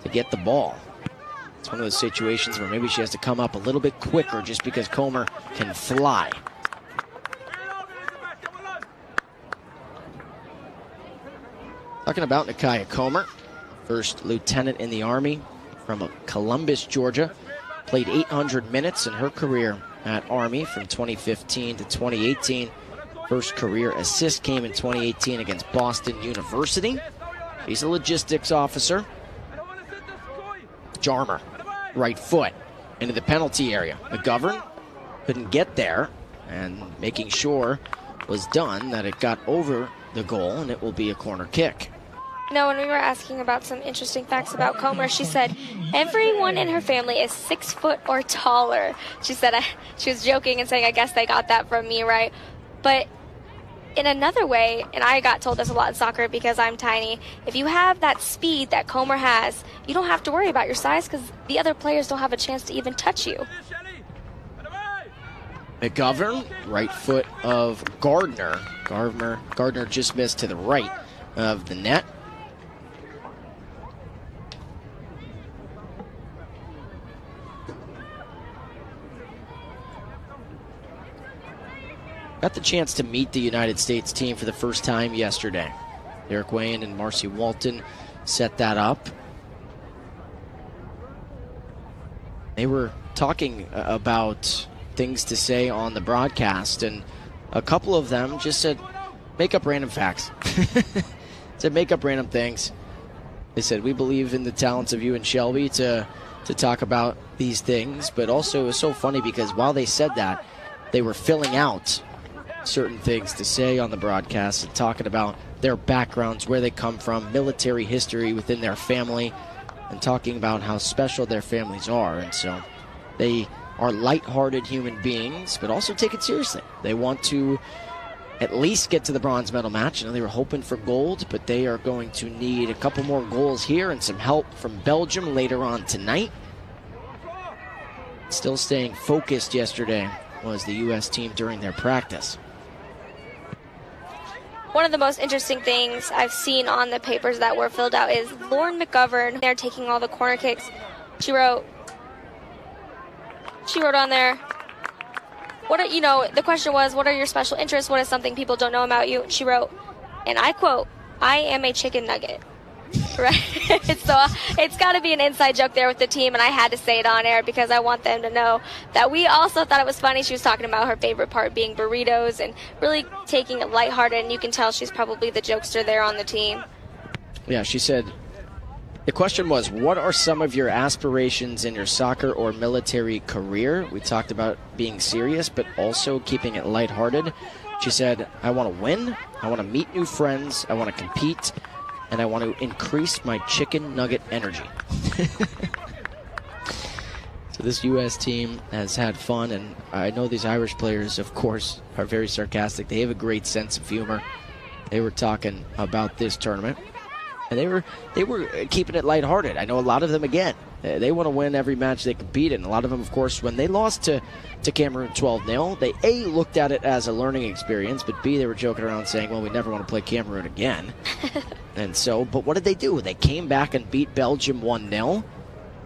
to get the ball. It's one of those situations where maybe she has to come up a little bit quicker just because Comer can fly. Talking about Nakia Comer, first lieutenant in the Army from Columbus, Georgia. Played 800 minutes in her career at Army from 2015 to 2018. First career assist came in 2018 against Boston University. He's a logistics officer. Jarmer, right foot, into the penalty area. McGovern couldn't get there, and making sure was done that it got over the goal, and it will be a corner kick. No, when we were asking about some interesting facts about Comer, she said everyone in her family is 6 foot or taller. She said she was joking and saying, I guess they got that from me, right? But in another way, and I got told this a lot in soccer because I'm tiny, if you have that speed that Comer has, you don't have to worry about your size because the other players don't have a chance to even touch you. McGovern, right foot of Gardner. Gardner just missed to the right of the net. Got the chance to meet the United States team for the first time yesterday. Derek Wayne and Marcy Walton set that up. They were talking about things to say on the broadcast, and a couple of them just said, make up random facts. Said, make up random things. They said, we believe in the talents of you and Shelby to talk about these things, but also it was so funny because while they said that, they were filling out certain things to say on the broadcast and talking about their backgrounds, where they come from, military history within their family, and talking about how special their families are. And so they are lighthearted human beings, but also take it seriously. They want to at least get to the bronze medal match. You know, they were hoping for gold, but they are going to need a couple more goals here and some help from Belgium later on tonight. Still staying focused yesterday was the U.S. team during their practice. One of the most interesting things I've seen on the papers that were filled out is Lauren McGovern. They're taking all the corner kicks. She wrote on there, the question was, what are your special interests? What is something people don't know about you? She wrote, and I quote, I am a chicken nugget. Right? So it's got to be an inside joke there with the team, and I had to say it on air because I want them to know that we also thought it was funny. She was talking about her favorite part being burritos and really taking it lighthearted, and you can tell she's probably the jokester there on the team. Yeah, she said, the question was, what are some of your aspirations in your soccer or military career? We talked about being serious, but also keeping it lighthearted. She said, I want to win, I want to meet new friends, I want to compete, and I want to increase my chicken nugget energy. So this U.S. team has had fun, and I know these Irish players, of course, are very sarcastic. They have a great sense of humor. They were talking about this tournament, and they were keeping it lighthearted. I know a lot of them, again, they want to win every match they compete in. A lot of them, of course, when they lost to Cameroon 12-0, they A, looked at it as a learning experience, but B, they were joking around saying, well, we never want to play Cameroon again. And so, but what did they do? They came back and beat Belgium 1-0,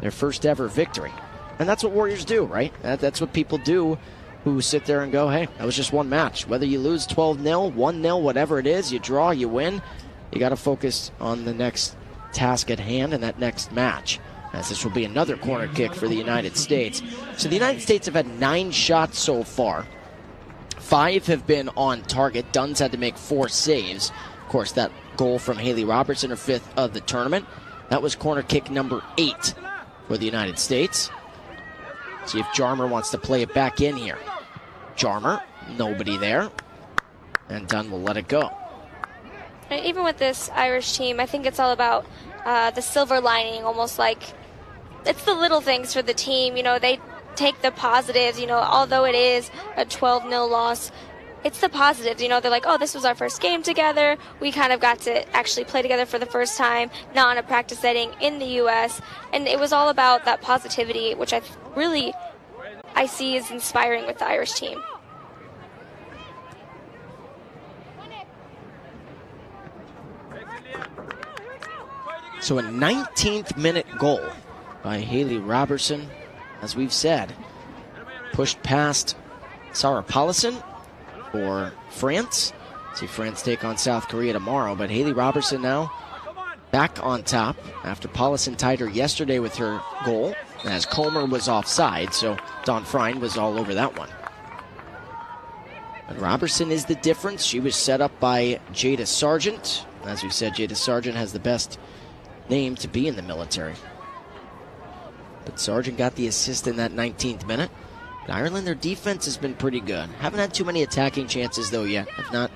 their first ever victory. And that's what Warriors do, right? That's what people do who sit there and go, hey, that was just one match. Whether you lose 12-0, 1-0, whatever it is, you draw, you win, you got to focus on the next task at hand and that next match, as this will be another corner kick for the United States. So the United States have had 9 shots so far. 5 have been on target. Dunn's had to make 4 saves. Of course, that goal from Haley Robertson, her 5th of the tournament. That was corner kick number 8 for the United States. See if Jarmer wants to play it back in here. Jarmer, nobody there. And Dunn will let it go. Even with this Irish team, I think it's all about the silver lining, almost like it's the little things for the team. You know, they take the positives, you know, although it is a 12-0 loss, it's the positives. You know, they're like, oh, this was our first game together. We kind of got to actually play together for the first time, not in a practice setting in the U.S. And it was all about that positivity, which I see is inspiring with the Irish team. So a 19th minute goal by Haley Robertson, as we've said, pushed past Sarah Paulison for France. See France take on South Korea tomorrow, but Haley Robertson now back on top after Paulison tied her yesterday with her goal, as Comer was offside, so Dawn Frein was all over that one. But Robertson is the difference. She was set up by Jada Sargent. As we said, Jada Sargent has the best name to be in the military. But Sargent got the assist in that 19th minute. But Ireland, their defense has been pretty good. Haven't had too many attacking chances, though, yet. Have not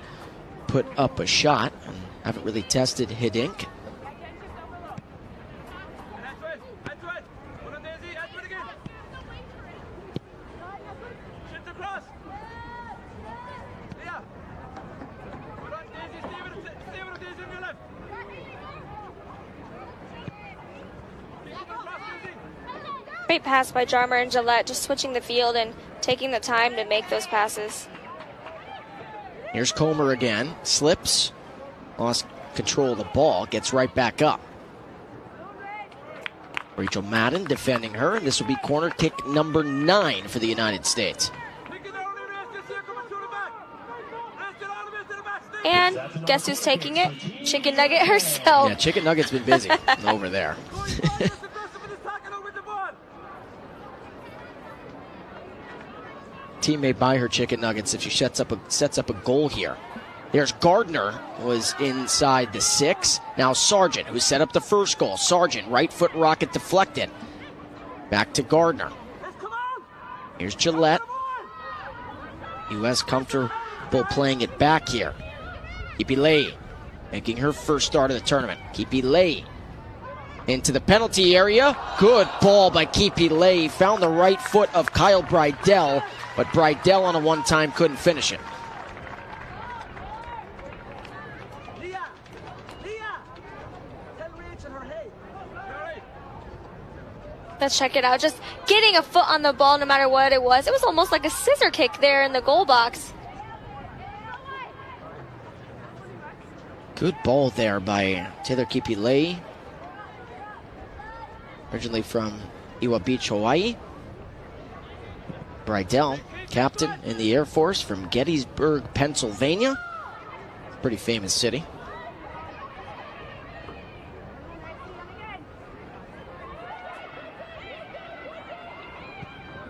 put up a shot and haven't really tested Hiddink. Great pass by Jarmer and Gillette, just switching the field and taking the time to make those passes. Here's Comer again. Slips. Lost control of the ball. Gets right back up. Rachel Madden defending her, and this will be corner kick number 9 for the United States. And guess who's taking it? Chicken Nugget herself. Yeah, Chicken Nugget's been busy over there. Teammate buy her chicken nuggets if she sets up a goal here. There's Gardner, was inside the 6. Now Sargent, who set up the first goal. Sargent, right foot rocket deflected. Back to Gardner. Here's Gillette. U.S. comfortable playing it back here. Kipi Lei making her first start of the tournament. Kipi Lei into the penalty area. Good ball by Kipi Lei. Found the right foot of Kyle Brydell, but Brydell on a one-time couldn't finish it. Let's check it out. Just getting a foot on the ball no matter what it was. It was almost like a scissor kick there in the goal box. Good ball there by Taylor Kipi Lei. Originally from Iwa Beach, Hawaii. Brydell, captain in the Air Force from Gettysburg, Pennsylvania. Pretty famous city.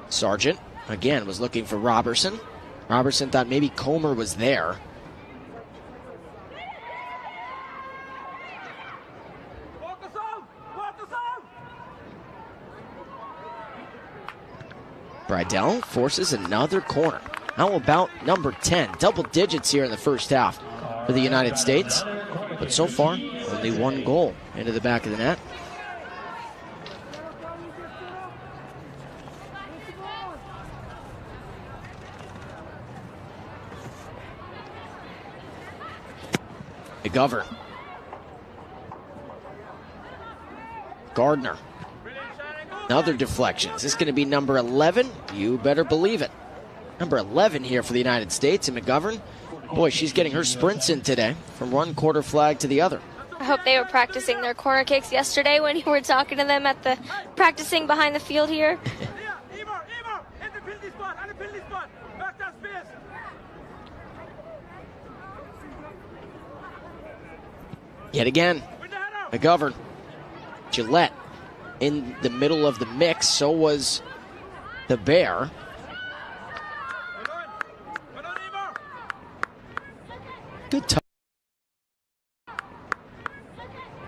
Sargent, again, was looking for Robertson. Robertson thought maybe Comer was there. Brydell forces another corner. How about number 10? Double digits here in the first half for the United States. But so far, only one goal into the back of the net. McGovern. Gardner. Another deflection. Is this going to be number 11? You better believe it. Number 11 here for the United States, and McGovern. Boy, she's getting her sprints in today from one quarter flag to the other. I hope they were practicing their corner kicks yesterday when you were talking to them at the practicing behind the field here. Yet again, McGovern. Gillette in the middle of the mix. So was the Bear. Good touch.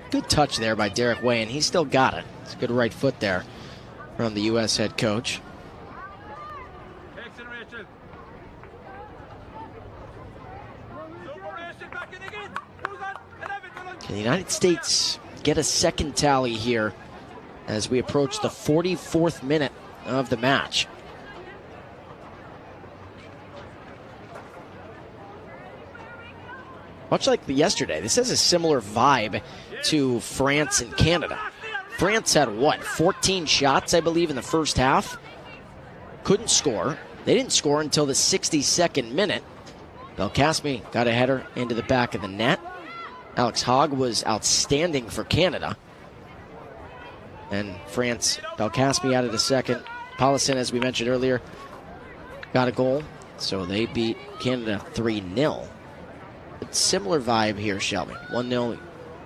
Good touch there by Derek Way, and he still got it. It's a good right foot there from the U.S. head coach. Can the United States get a second tally here as we approach the 44th minute of the match? Much like yesterday, this has a similar vibe to France and Canada. France had, 14 shots, I believe, in the first half. Couldn't score. They didn't score until the 62nd minute. Belkacemi got a header into the back of the net. Alex Hogg was outstanding for Canada. And France, Belkacemi added a second. Paulison, as we mentioned earlier, got a goal. So they beat Canada 3-0. Similar vibe here, Shelby. 1-0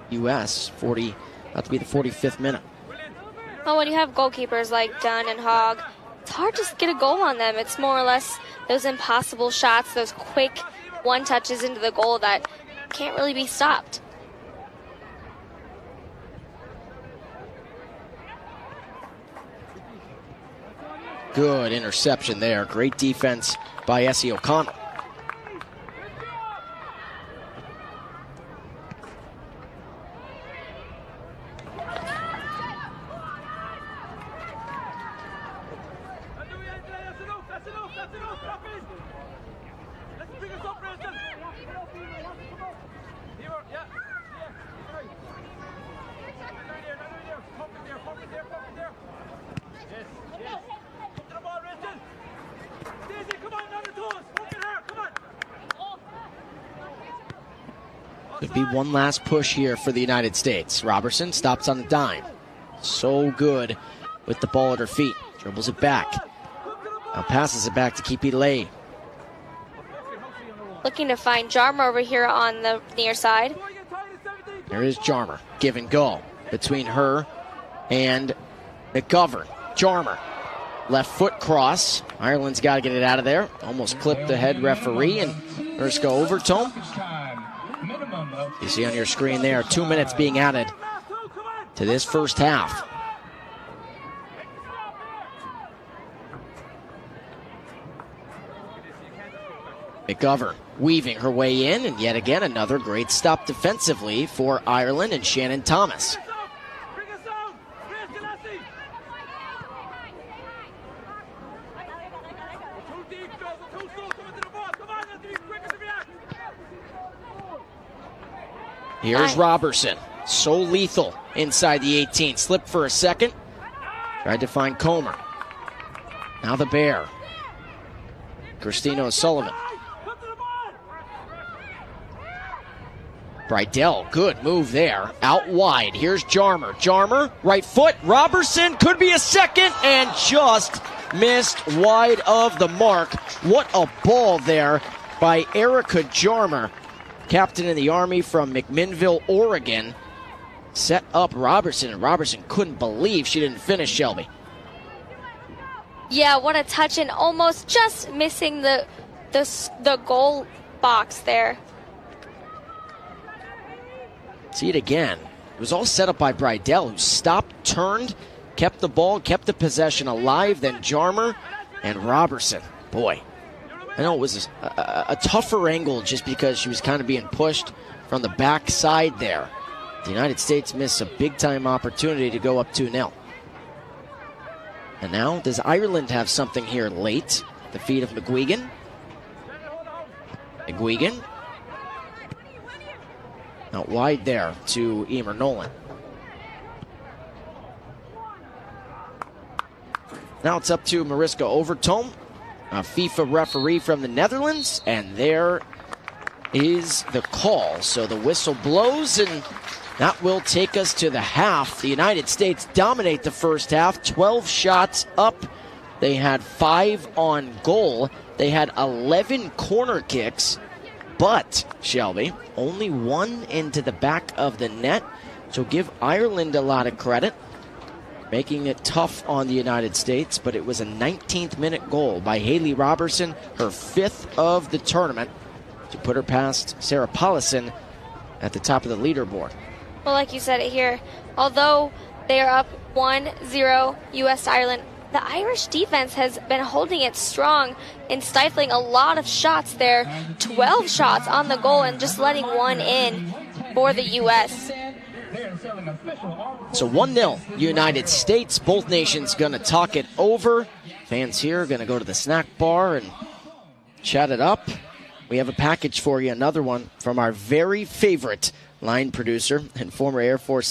U.S., about to be the 45th minute. Well, when you have goalkeepers like Dunn and Hogg, it's hard to get a goal on them. It's more or less those impossible shots, those quick one-touches into the goal that can't really be stopped. Good interception there. Great defense by Essie O'Connell. Could be one last push here for the United States. Robertson stops on a dime. So good with the ball at her feet. Dribbles it back. Now passes it back to Kipi Lei. Looking to find Jarmer over here on the near side. There is Jarmer. Give and go between her and McGovern. Jarmer. Left foot cross. Ireland's got to get it out of there. Almost clipped the head referee, and there's go overtime. You see on your screen there, 2 minutes being added to this first half. McGovern weaving her way in, and yet again another great stop defensively for Ireland and Shannon Thomas. Here's Robertson, so lethal inside the 18. Slipped for a second. Tried to find Comer. Now the Bear. Christina O'Sullivan. Brydell, good move there. Out wide. Here's Jarmer. Jarmer, right foot. Robertson could be a second and just missed wide of the mark. What a ball there by Erica Jarmer. Captain in the Army from McMinnville, Oregon, set up Robertson, and Robertson couldn't believe she didn't finish, Shelby. Yeah, what a touch, and almost just missing the goal box there. See it again. It was all set up by Brydell, who stopped, turned, kept the ball, kept the possession alive, then Jarmer and Robertson. Boy, I know it was a tougher angle just because she was kind of being pushed from the backside there. The United States missed a big-time opportunity to go up 2-0. And now, does Ireland have something here late? The feet of McGuigan. McGuigan. Out wide there to Emer Nolan. Now it's up to Mariska Overtoom, a FIFA referee from the Netherlands, and there is the call. So the whistle blows, and that will take us to the half. The United States dominate the first half, 12 shots up. They had 5 on goal. They had 11 corner kicks, but, Shelby, only 1 into the back of the net. So give Ireland a lot of credit, making it tough on the United States, but it was a 19th minute goal by Haley Robertson, her 5th of the tournament, to put her past Sarah Paulison at the top of the leaderboard. Well, like you said it here, although they are up 1-0 U.S. to Ireland, the Irish defense has been holding it strong and stifling a lot of shots there. 12 shots on the goal and just letting 1 in for the U.S. So 1-0 United States. Both nations going to talk it over. Fans here going to go to the snack bar and chat it up. We have a package for you, another one from our very favorite line producer and former Air Force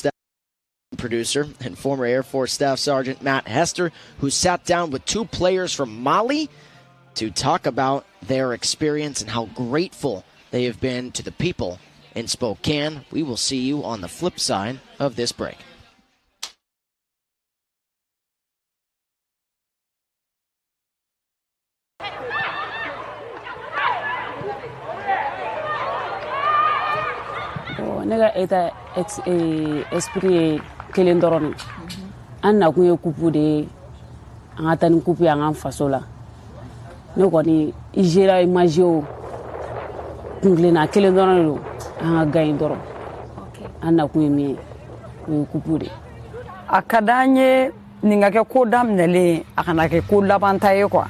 Staff Sergeant Matt Hester, who sat down with 2 players from Mali to talk about their experience and how grateful they have been to the people in Spokane. We will see you on the flip side of this break. Ne ka eta esprit kelen dɔrɔn an nakun ye kupu de ye an ka taa ni kupu ye an ka faso la ne kɔni igera imageo kungilenna kelen dɔrɔn de don an ka gagne dɔrɔn an nakun ye min ye o ye kupu de ye. A ka d'an ye nin ka kɛ ko daminɛlen a kana kɛ ko labanta ye quoi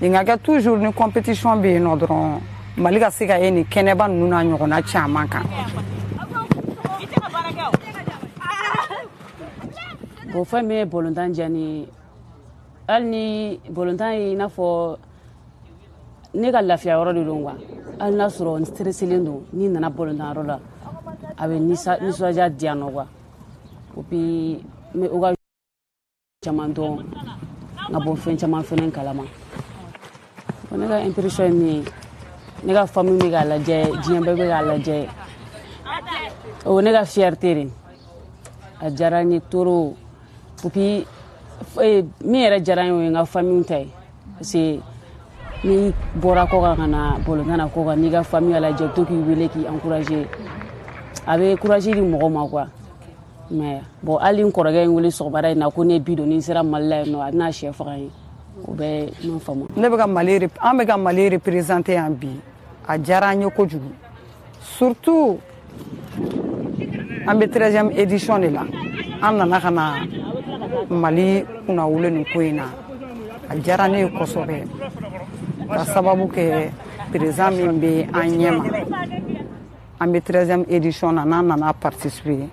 nin ka kɛ toujours ni compétition bɛ yen nɔ dɔrɔn Mali ka se ka ye nin kɛnɛba ninnu n'a ɲɔgɔnna caman kan. Bon, fɛn min ye bolontan diya ne ye hali ni bolontan ye i n'a fɔ ne ka lafiya yɔrɔ de don quoi hali n'a sɔrɔ n stresselen don ni nana bolontan yɔrɔ la a bɛ nisɔndiya diya n nɔ quoi et puis n bɛ occasion caman dɔn n ka bɔ fɛn caman fɛnɛ kalama. Bon, ne ka impression ye min ye ne ka famille bɛ k'a lajɛ diɲɛ bɛɛ bɛ k'a lajɛ o ye ne ka fierté de a diyara n ye trop. Et puis min yɛrɛ diyara n ye o ye n ka famille ta ye parce que n'i bɔra kɔ kan ka na bolontan na kɔ kan n'i ka famille y'a lajɛ to k'i wele k'i encourager a bɛ courage di mɔgɔ ma quoi mais bon hali n kɔrɔkɛ ye n wele sɔgɔmada in na ko ne bi don ni n sera Mali la yen nɔ a bɛna sɛ faga n ye o bɛɛ ma faamu. Ne bɛ ka Mali an bɛ ka Mali représenter yan bi a diyara an ye kojugu surtout an bɛ 13e édition de la an nana ka na Mali kunna wolo nin ko in na a diyara ne ye kosɛbɛ ka sababu kɛ président min bɛ an ɲɛma an bɛ 13e édition na n'an nana participer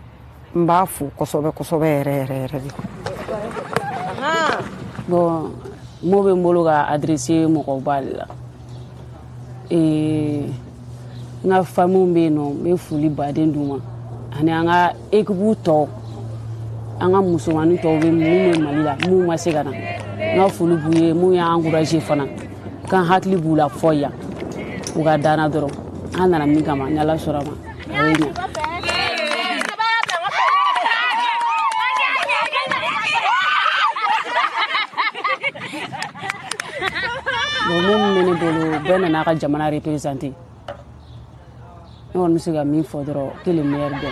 n b'a fo kosɛbɛ kosɛbɛ yɛrɛ yɛrɛ yɛrɛ de. Bon mo bɛ n bolo ka adresser mɔgɔba de la n ka famille bɛ yen nɔ n bɛ foli baden d'u ma ani an ka équipe tɔw an ka musomanin tɔw bɛ mun bɛ Mali la mun ma se ka na n ka foli b'u ye mun y'an encourager fana k'an hakili b'u la fɔ yan u ka danna dɔrɔn an nana min kama ni Ala sɔnna ma a bɛ ɲɛ. Bon mun bɛ ne bolo bɛɛ nana ka jamana représenter ne kɔni bɛ se ka min fɔ dɔrɔn que le meilleur gagne.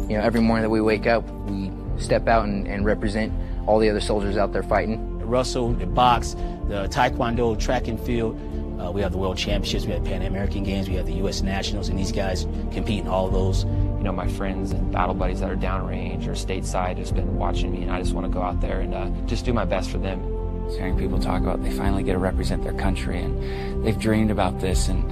You know, every morning that we wake up, we step out and represent all the other soldiers out there fighting. The wrestle, the box, the taekwondo, track and field. We have the World Championships, we have Pan American Games, we have the U.S. Nationals, and these guys compete in all of those. You know, my friends and battle buddies that are downrange or stateside has been watching me, and I just want to go out there and just do my best for them. Hearing people talk about they finally get to represent their country, and they've dreamed about this, and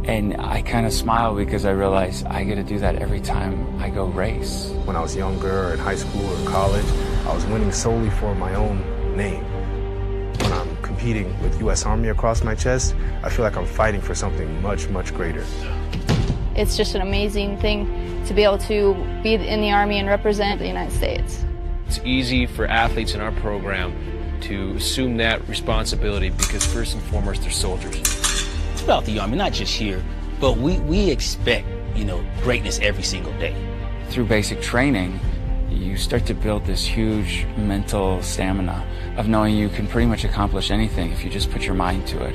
And I kind of smile because I realize I get to do that every time I go race. When I was younger, or in high school or college, I was winning solely for my own name. When I'm competing with U.S. Army across my chest, I feel like I'm fighting for something much, much greater. It's just an amazing thing to be able to be in the Army and represent the United States. It's easy for athletes in our program to assume that responsibility because first and foremost, they're soldiers. Throughout the Army, not just here, but we expect, greatness every single day. Through basic training, you start to build this huge mental stamina of knowing you can pretty much accomplish anything if you just put your mind to it.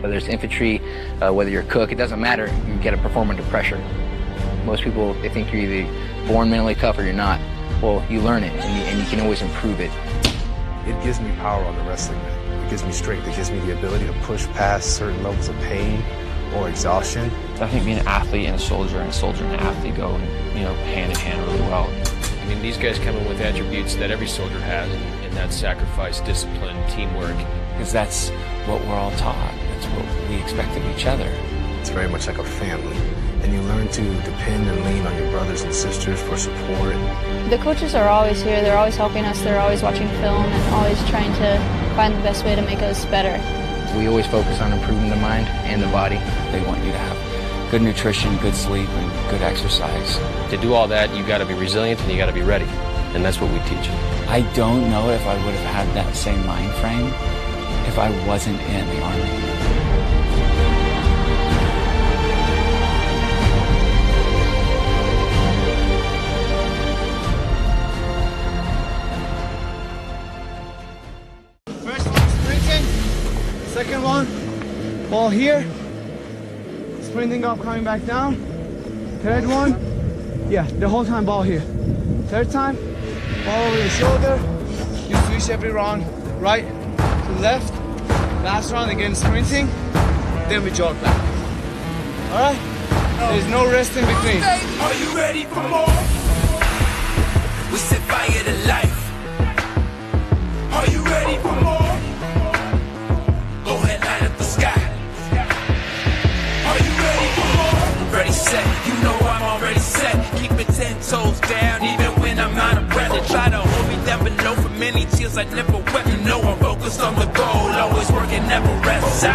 Whether it's infantry, whether you're a cook, it doesn't matter. You got to perform under pressure. Most people, they think you're either born mentally tough or you're not. Well, you learn it, and you can always improve it. It gives me power on the wrestling mat. It gives me strength. It gives me the ability to push past certain levels of pain or exhaustion. I think being an athlete and a soldier and an athlete go, hand in hand really well. I mean, these guys come in with attributes that every soldier has, and that's sacrifice, discipline, teamwork. Because that's what we're all taught. That's what we expect of each other. It's very much like a family. And you learn to depend and lean on your brothers and sisters for support. The coaches are always here. They're always helping us. They're always watching film and always trying to find the best way to make us better. We always focus on improving the mind and the body. They want you to have good nutrition, good sleep, and good exercise. To do all that, you got to be resilient and you got to be ready. And that's what we teach. I don't know if I would have had that same mind frame if I wasn't in the Army. Second one, ball here, sprinting up, coming back down. Third one, the whole time ball here. Third time, ball over the shoulder. You switch every round, right to left. Last round again sprinting, then we jog back. All right? There's no rest in between. Are you ready for more? We set fire to life. Are you ready for more? Go ahead, light up the sky. Are you ready for more? Ready, set. You know I'm already set. Keep it 10 toes down, even when I'm out of breath. They try to hold me down below for many tears I never wept. You know I'm focused on the goal, always working, never rest.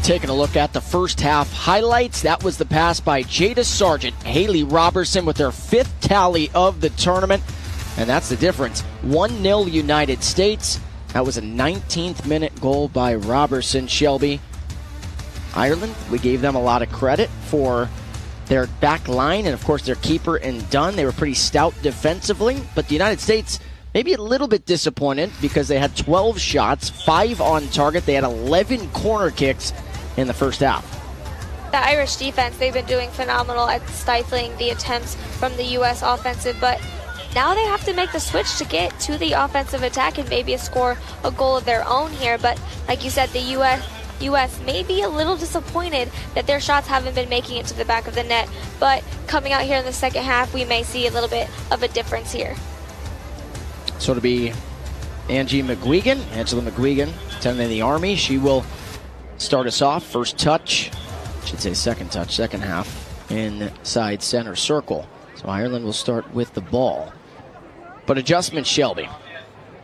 Taking a look at the first half highlights. That was the pass by Jada Sargent. Haley Robertson with her 5th tally of the tournament. And that's the difference. 1-0 United States. That was a 19th minute goal by Robertson. Shelby. Ireland, we gave them a lot of credit for their back line and, of course, their keeper and Dunn. They were pretty stout defensively. But the United States, maybe a little bit disappointed because they had 12 shots, 5 on target. They had 11 corner kicks in the first half. The Irish defense, they've been doing phenomenal at stifling the attempts from the U.S. offensive, but now they have to make the switch to get to the offensive attack and maybe score a goal of their own here. But like you said, the U.S. may be a little disappointed that their shots haven't been making it to the back of the net. But coming out here in the second half, we may see a little bit of a difference here. So to be Angela McGuigan, attending the Army. She will start us off. First touch, second half, inside center circle. So Ireland will start with the ball. But adjustment, Shelby.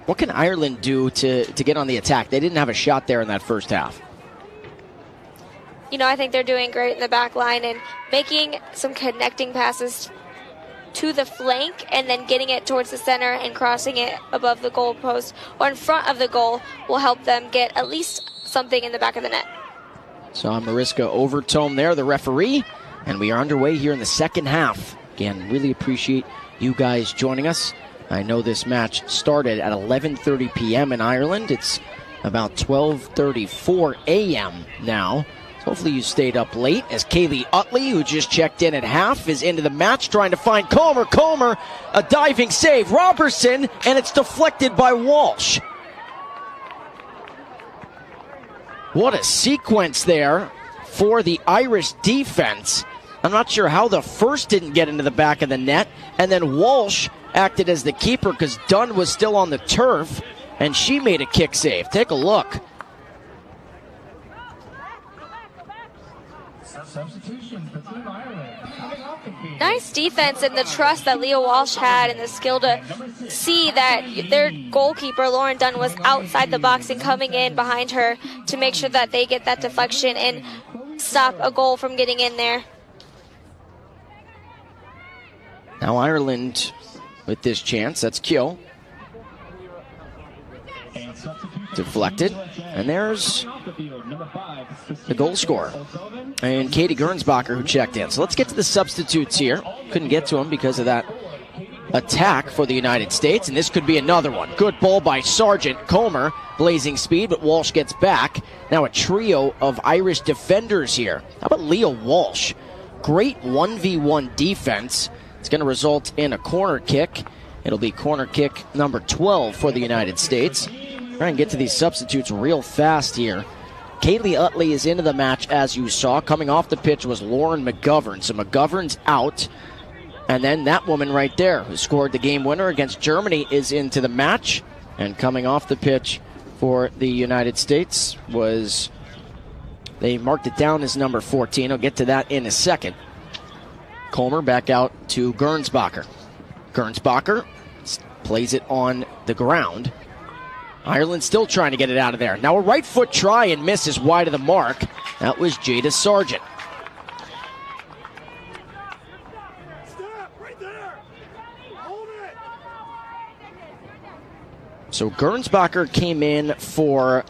What can Ireland do to get on the attack? They didn't have a shot there in that first half. You know, I think they're doing great in the back line and making some connecting passes to the flank and then getting it towards the center and crossing it above the goal post or in front of the goal will help them get at least something in the back of the net. So Mariska Overtome there, the referee, and we are underway here in the second half. Again, really appreciate you guys joining us. I know this match started at 11:30 p.m. in Ireland. It's about 12:34 a.m. now. Hopefully you stayed up late as Kaylee Utley, who just checked in at half, is into the match trying to find Comer. Comer, a diving save. Robertson, and it's deflected by Walsh. What a sequence there for the Irish defense. I'm not sure how the first didn't get into the back of the net, and then Walsh acted as the keeper because Dunn was still on the turf, and she made a kick save. Take a look. Nice defense and the trust that Leah Walsh had and the skill to see that their goalkeeper, Lauren Dunn, was outside the box and coming in behind her to make sure that they get that deflection and stop a goal from getting in there. Now Ireland with this chance. That's Kyo. Deflected. And there's the goal scorer. And Katie Gernsbacher, who checked in. So let's get to the substitutes here. Couldn't get to them because of that attack for the United States. And this could be another one. Good ball by Sargent. Comer, blazing speed, but Walsh gets back. Now a trio of Irish defenders here. How about Leah Walsh? Great 1v1 defense. It's going to result in a corner kick. It'll be corner kick number 12 for the United States. Try and get to these substitutes real fast here. Kaylee Utley is into the match, as you saw. Coming off the pitch was Lauren McGovern. So McGovern's out. And then that woman right there who scored the game winner against Germany is into the match. And coming off the pitch for the United States was, they marked it down as number 14. I'll get to that in a second. Comer back out to Gernsbacher. Gernsbacher plays it on the ground. Ireland still trying to get it out of there. Now a right foot try and misses wide of the mark. That was Jada Sargent. So Gernsbacher came in for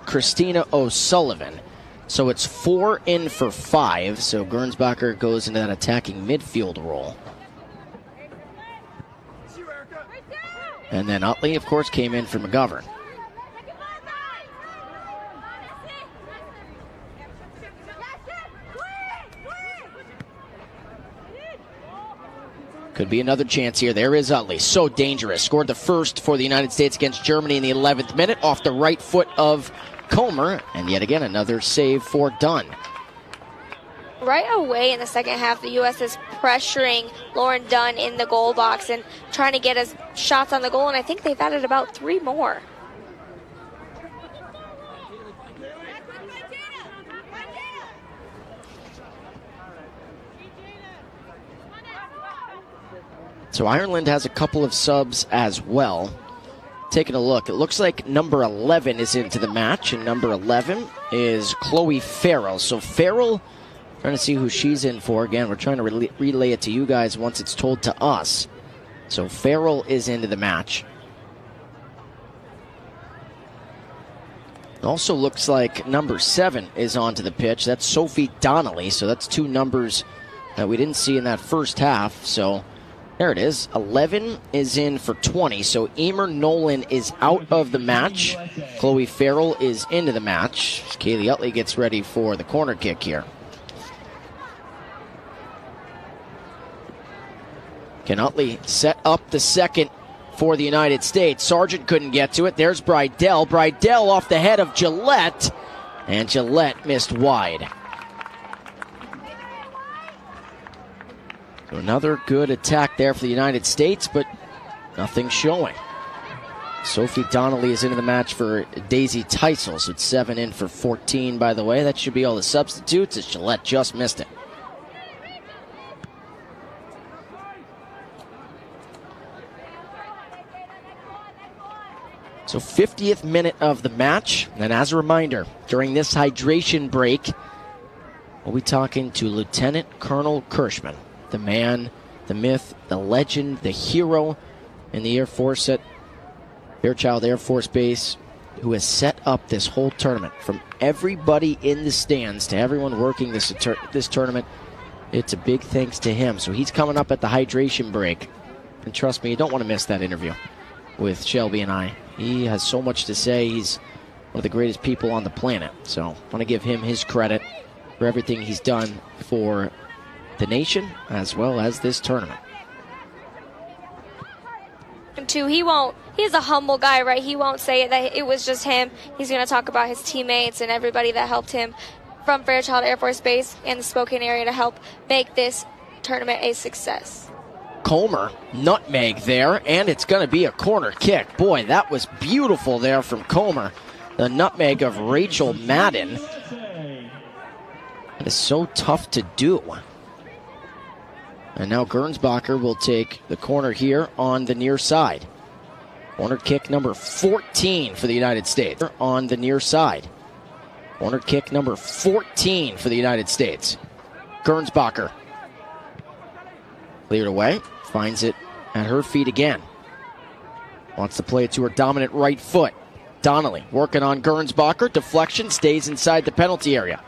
Christina O'Sullivan. So it's 4 in for 5. So Gernsbacher goes into that attacking midfield role. And then Utley, of course, came in for McGovern. Could be another chance here. There is Utley. So dangerous. Scored the first for the United States against Germany in the 11th minute off the right foot of Comer. And yet again, another save for Dunn. Right away in the second half, the U.S. is pressuring Lauren Dunn in the goal box and trying to get us shots on the goal, and I think they've added about 3 more. So Ireland has a couple of subs as well. taking a look. It looks like number 11 is into the match, and number 11 is Chloe Farrell. So Farrell, trying to see who she's in for. Again, we're trying to relay it to you guys once it's told to us. So Farrell is into the match. It also looks like number 7 is onto the pitch. That's Sophie Donnelly. So that's 2 numbers that we didn't see in that first half. So there it is. 11 is in for 20. So Emer Nolan is out of the match. Chloe Farrell is into the match. Kaylee Utley gets ready for the corner kick here. Can Utley set up the second for the United States? Sargent couldn't get to it. There's Brydell. Brydell off the head of Gillette, and Gillette missed wide. So another good attack there for the United States, but nothing showing. Sophie Donnelly is into the match for Daisy Teisel, so it's 7 in for 14, by the way. That should be all the substitutes, as Gillette just missed it. So 50th minute of the match. And as a reminder, during this hydration break, we'll be talking to Lieutenant Colonel Kirschman, the man, the myth, the legend, the hero in the Air Force at Fairchild Air Force Base, who has set up this whole tournament. From everybody in the stands to everyone working this tournament, it's a big thanks to him. So he's coming up at the hydration break. And trust me, you don't want to miss that interview with Shelby and I. He has so much to say. He's one of the greatest people on the planet. So I want to give him his credit for everything he's done for the nation as well as this tournament. And two, he's a humble guy, right? He won't say it that it was just him. He's going to talk about his teammates and everybody that helped him from Fairchild Air Force Base and the Spokane area to help make this tournament a success. Comer, nutmeg there, and it's going to be a corner kick. Boy, that was beautiful there from Comer. The nutmeg of Rachel Madden. It is so tough to do. And now Gernsbacher will take the corner here on the near side. Corner kick number 14 for the United States. On the near side. Corner kick number 14 for the United States. Gernsbacher. Cleared away. Finds it at her feet again. Wants to play it to her dominant right foot. Donnelly working on Gernsbacher. Deflection, stays inside the penalty area.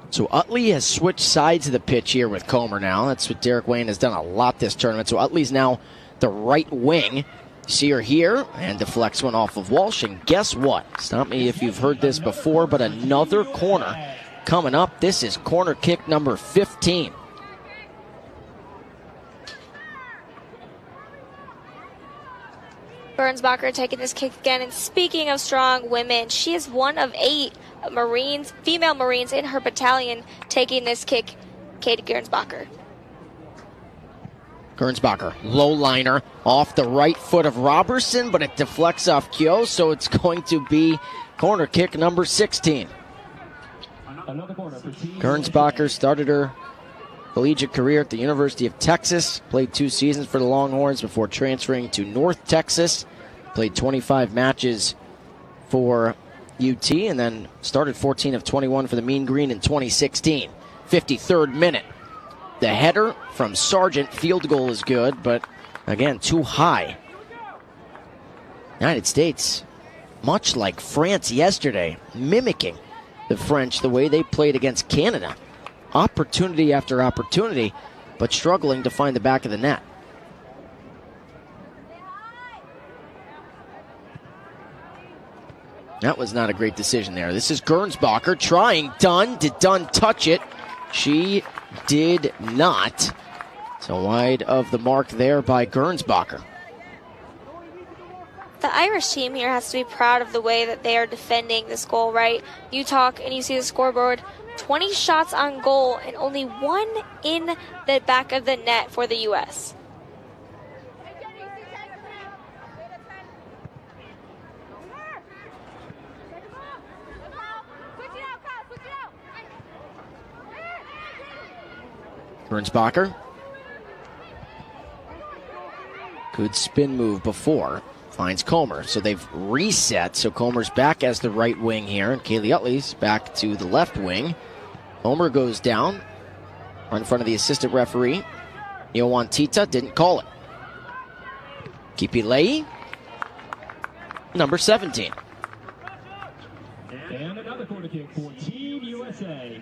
So Utley has switched sides of the pitch here with Comer now. That's what Derek Wayne has done a lot this tournament. So Utley's now the right wing. See her here, and deflects one off of Walsh. And guess what? Stop me if you've heard this before, but another corner coming up. This is corner kick number 15. Gernsbacher taking this kick again. And speaking of strong women, she is one of 8 Marines, female Marines in her battalion taking this kick. Katie Gernsbacher. Gernsbacher, low liner off the right foot of Robertson, but it deflects off Kyo, so it's going to be corner kick number 16. Gernsbacher started her collegiate career at the University of Texas, played 2 seasons for the Longhorns before transferring to North Texas, played 25 matches for UT, and then started 14 of 21 for the Mean Green in 2016. 53rd minute. The header from Sargent, field goal is good, but again, too high. United States, much like France yesterday, mimicking the French the way they played against Canada. Opportunity after opportunity, but struggling to find the back of the net. That was not a great decision there. This is Gernsbacher trying Dunn. Did Dunn touch it? She did not. So wide of the mark there by Gernsbacher. The Irish team here has to be proud of the way that they are defending this goal, right? You talk and you see the scoreboard, 20 shots on goal and only 1 in the back of the net for the U.S. Gernsbacher. Good spin move before. Finds Comer. So they've reset. So Comer's back as the right wing here. And Kaylee Utley's back to the left wing. Comer goes down. Right in front of the assistant referee. Yohan Tita didn't call it. Kipilei, number 17. And another corner kick for Team USA.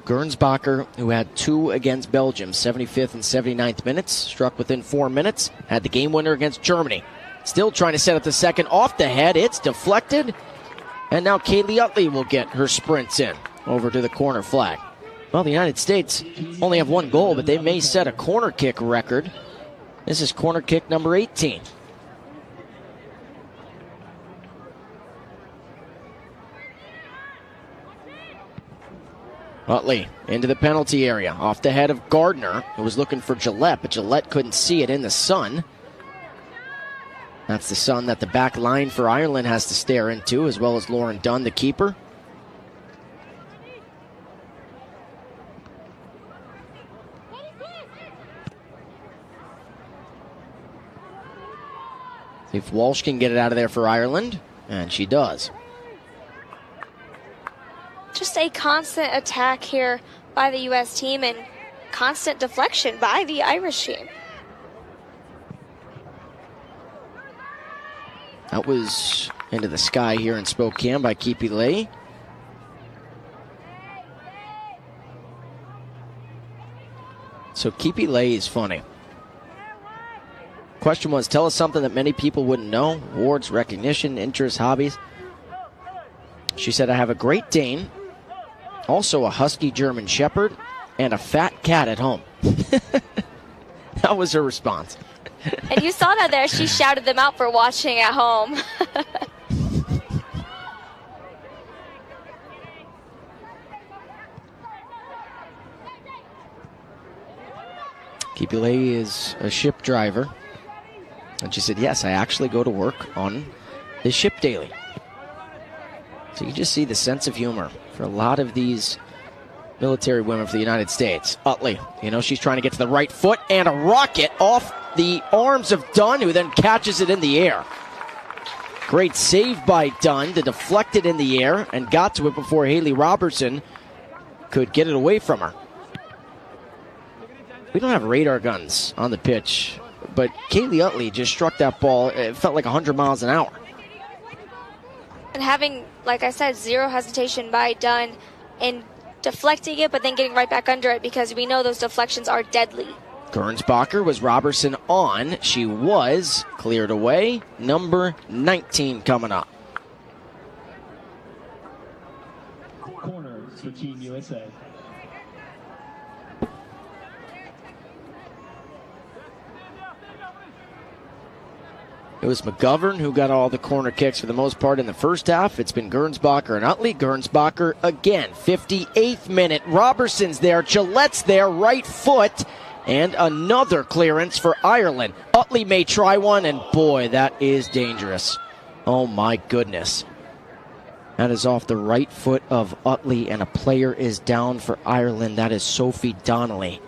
Gernsbacher, who had 2 against Belgium, 75th and 79th minutes, struck within 4 minutes, had the game winner against Germany. Still trying to set up the second off the head. It's deflected. And now Kaylee Utley will get her sprints in over to the corner flag. Well, the United States only have 1 goal, but they may set a corner kick record. This is corner kick number 18. Utley into the penalty area, off the head of Gardner, who was looking for Gillette, but Gillette couldn't see it in the sun. That's the sun that the back line for Ireland has to stare into, as well as Lauren Dunn, the keeper. See if Walsh can get it out of there for Ireland, and she does. Just a constant attack here by the U.S. team and constant deflection by the Irish team. That was into the sky here in Spokane by Kipilei. So Kipilei is funny. Question was, tell us something that many people wouldn't know. Awards, recognition, interests, hobbies. She said, I have a Great Dane, also a husky German Shepherd, and a fat cat at home. That was her response. And you saw that there. She shouted them out for watching at home. Kipilei is a ship driver. And she said, yes, I actually go to work on this ship daily. So you just see the sense of humor for a lot of these military women for the United States. Utley, she's trying to get to the right foot, and a rocket off the arms of Dunn, who then catches it in the air. Great save by Dunn to deflect it in the air and got to it before Haley Robertson could get it away from her. We don't have radar guns on the pitch, but Kaylee Utley just struck that ball. It felt like 100 miles an hour. And having, like I said, zero hesitation by Dunn in deflecting it, but then getting right back under it, because we know those deflections are deadly. Gernsbacher, was Robertson on? She was. Cleared away. Number 19 coming up. Corners for Team USA. It was McGovern who got all the corner kicks for the most part in the first half. It's been Gernsbacher and Utley. Gernsbacher again. 58th minute. Robertson's there. Gillette's there. Right foot. And another clearance for Ireland. Utley may try one, and boy, that is dangerous. Oh my goodness. That is off the right foot of Utley, and a player is down for Ireland. That is Sophie Donnelly.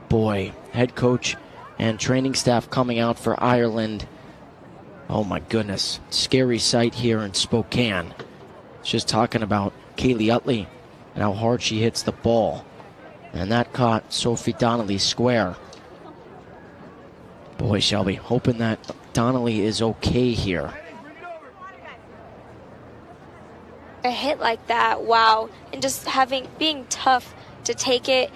Boy, head coach and training staff coming out for Ireland. Oh my goodness. Scary sight here in Spokane. It's just talking about Kaylee Utley and how hard she hits the ball. And that caught Sophie Donnelly square. Boy, Shelby, hoping that Donnelly is okay here. A hit like that, wow. And just being tough to take it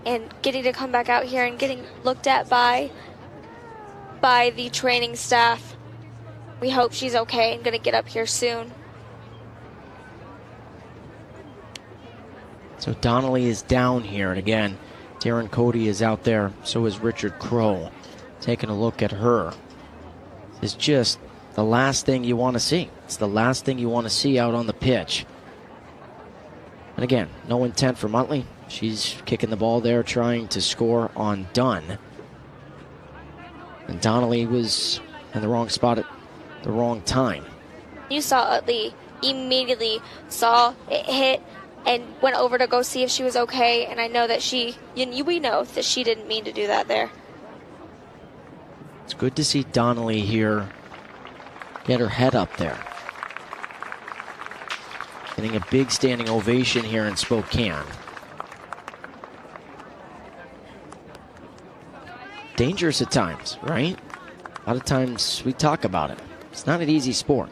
and getting to come back out here and getting looked at by the training staff. We hope she's okay and going to get up here soon. So Donnelly is down here. And again, Taryn Cody is out there. So is Richard Crow. Taking a look at her. It's just the last thing you want to see. It's the last thing you want to see out on the pitch. And again, no intent from Utley. She's kicking the ball there, trying to score on Dunn. And Donnelly was in the wrong spot at the wrong time. You saw Utley immediately saw it hit and went over to go see if she was okay. And I know that we know that she didn't mean to do that there. It's good to see Donnelly here get her head up there. Getting a big standing ovation here in Spokane. Dangerous at times, right? A lot of times we talk about it. It's not an easy sport.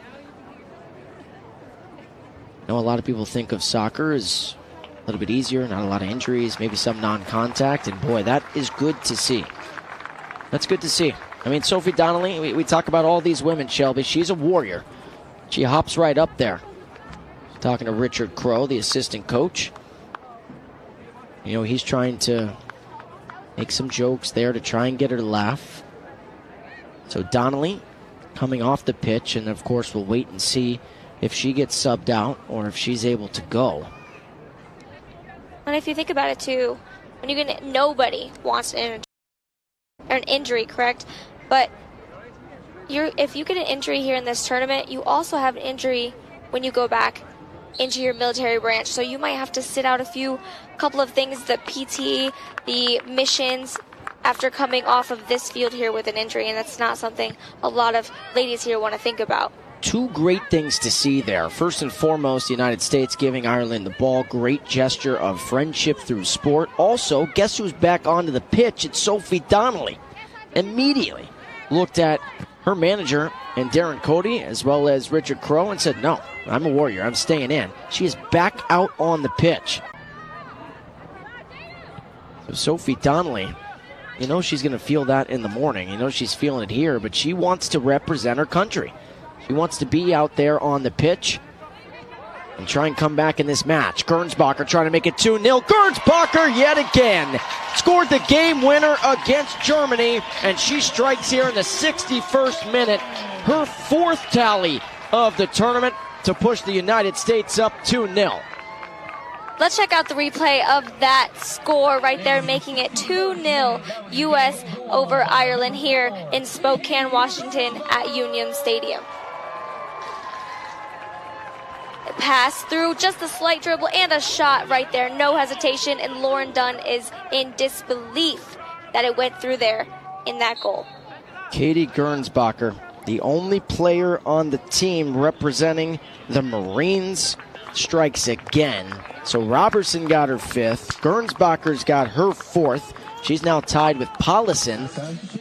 I know a lot of people think of soccer as a little bit easier, not a lot of injuries, maybe some non-contact, and boy, that is good to see. That's good to see. I mean, Sophie Donnelly, we talk about all these women, Shelby. She's a warrior. She hops right up there. Talking to Richard Crow, the assistant coach. You know, he's trying to make some jokes there to try and get her to laugh. So Donnelly coming off the pitch, and of course we'll wait and see if she gets subbed out or if she's able to go. And if you think about it too, when you get nobody wants an injury, correct? But if you get an injury here in this tournament, you also have an injury when you go back into your military branch. So you might have to sit out a couple of things, the PT, the missions, after coming off of this field here with an injury, and that's not something a lot of ladies here want to think about. Two great things to see there. First and foremost, the United States giving Ireland the ball. Great gesture of friendship through sport. Also, guess who's back onto the pitch? It's Sophie Donnelly. Immediately looked at her manager and Darren Cody as well as Richard Crow and said, no, I'm a warrior. I'm staying in. She is back out on the pitch. So Sophie Donnelly, you know she's going to feel that in the morning. You know she's feeling it here, but she wants to represent her country. She wants to be out there on the pitch and try and come back in this match. Gernsbacher trying to make it 2-0. Gernsbacher yet again scored the game winner against Germany, and she strikes here in the 61st minute. Her fourth tally of the tournament to push the United States up 2-0. Let's check out the replay of that score right there, making it 2-0 U.S. over Ireland here in Spokane, Washington at Union Stadium. Pass through, just a slight dribble and a shot right there, no hesitation, and Lauren Dunn is in disbelief that it went through there in that goal. Katie Gernsbacher, the only player on the team representing the Marines, strikes again. So Robertson got her fifth. Gernsbacher's got her fourth. She's now tied with Paulison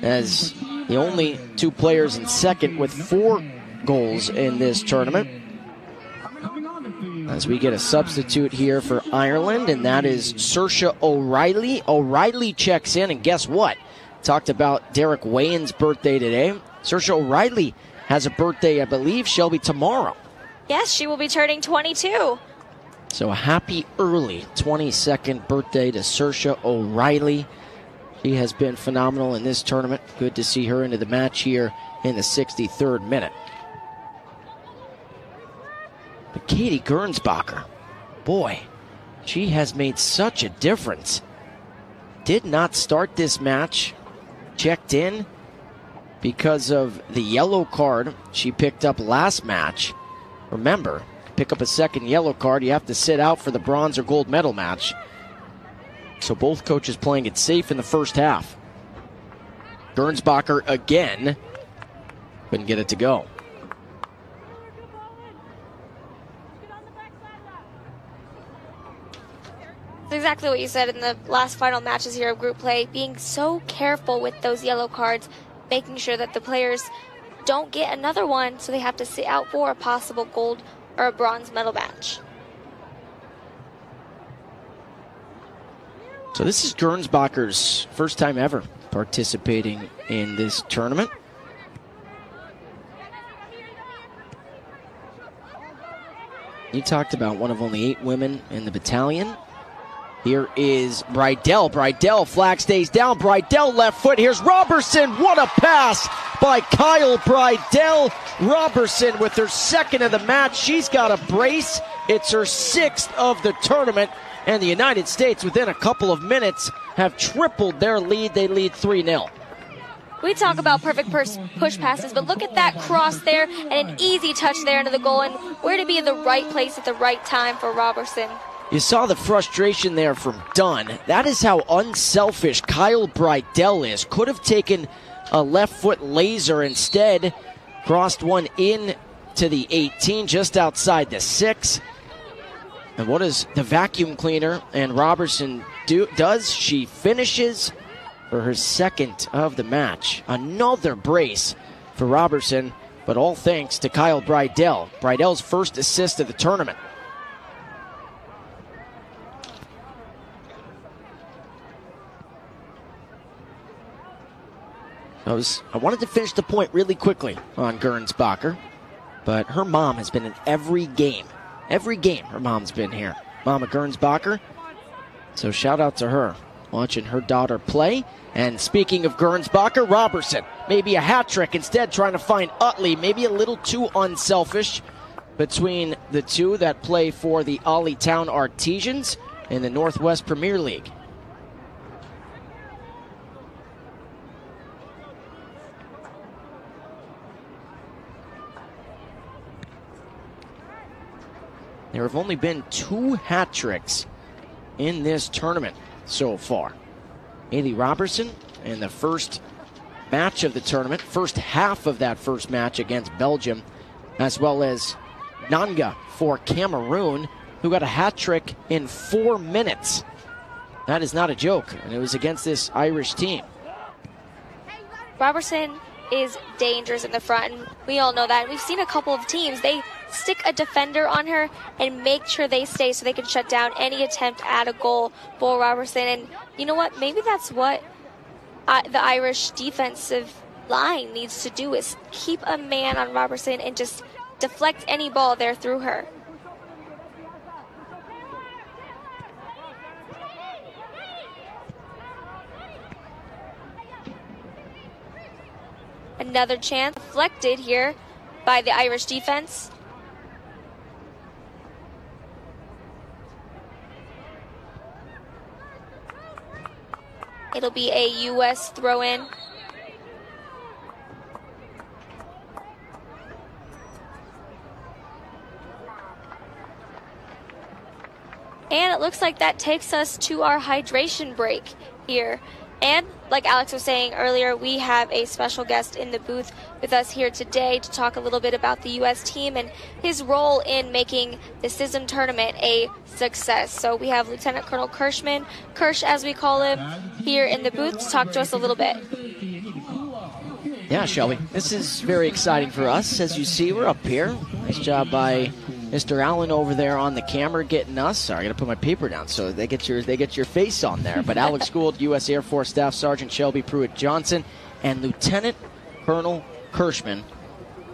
as the only two players in second with 4 goals in this tournament. As we get a substitute here for Ireland, and that is Saoirse O'Reilly. O'Reilly checks in, and guess what? Talked about Derek Wayne's birthday today. Saoirse O'Reilly has a birthday, I believe, Shelby, tomorrow. Yes, she will be turning 22. So a happy early 22nd birthday to Saoirse O'Reilly. She has been phenomenal in this tournament. Good to see her into the match here in the 63rd minute. But Katie Gernsbacher, boy, she has made such a difference. Did not start this match, checked in because of the yellow card she picked up last match. Remember, pick up a second yellow card, you have to sit out for the bronze or gold medal match. So both coaches playing it safe in the first half. Gernsbacher again couldn't get it to go. It's exactly what you said in the last final matches here of group play, being so careful with those yellow cards, making sure that the players don't get another one, so they have to sit out for a possible gold or a bronze medal match. So this is Gernsbacher's first time ever participating in this tournament. You talked about one of only 8 women in the battalion. Here is Brydell. Brydell, flag stays down. Brydell left foot. Here's Robertson. What a pass by Kyle Brydell. Robertson with her second of the match. She's got a brace. It's her 6th of the tournament. And the United States, within a couple of minutes, have tripled their lead. They lead 3-0. we talk about perfect push passes, but look at that cross there and an easy touch there into the goal, and where to be in the right place at the right time for Robertson. You saw the frustration there from Dunn. That is how unselfish Kyle Brydell is. Could have taken a left foot laser instead. Crossed one in to the 18, just outside the 6. And what does the vacuum cleaner and Robertson does? She finishes for her second of the match. Another brace for Robertson, but all thanks to Kyle Brydell. Brydell's first assist of the tournament. I wanted to finish the point really quickly on Gernsbacher, but her mom has been in every game. Every game her mom's been here. Mama Gernsbacher. So shout out to her, watching her daughter play. And speaking of Gernsbacher, Robertson, maybe a hat trick instead, trying to find Utley. Maybe a little too unselfish between the two that play for the Ollie Town Artesians in the Northwest Premier League. There have only been 2 hat tricks in this tournament so far. Haley Robertson in the first match of the tournament, first half of that first match against Belgium, as well as Nanga for Cameroon, who got a hat trick in 4 minutes. That is not a joke, and it was against this Irish team. Robertson is dangerous in the front, and we all know that. We've seen a couple of teams, they stick a defender on her and make sure they stay so they can shut down any attempt at a goal for Robertson. And you know what? Maybe that's what the Irish defensive line needs to do, is keep a man on Robertson and just deflect any ball there through her. Another chance deflected here by the Irish defense. It'll be a U.S. throw-in. And it looks like that takes us to our hydration break here. And like Alex was saying earlier, we have a special guest in the booth with us here today to talk a little bit about the U.S. team and his role in making the CISM tournament a success. So we have Lieutenant Colonel Kirschman, Kirsch as we call him, here in the booth to talk to us a little bit. Yeah, Shelby, this is very exciting for us. As you see, we're up here. Nice job by Mr. Allen over there on the camera getting us. Sorry, I got to put my paper down so they get your face on there. But Alex Gould, U.S. Air Force Staff Sergeant Shelby Pruitt-Johnson, and Lieutenant Colonel Kirschman.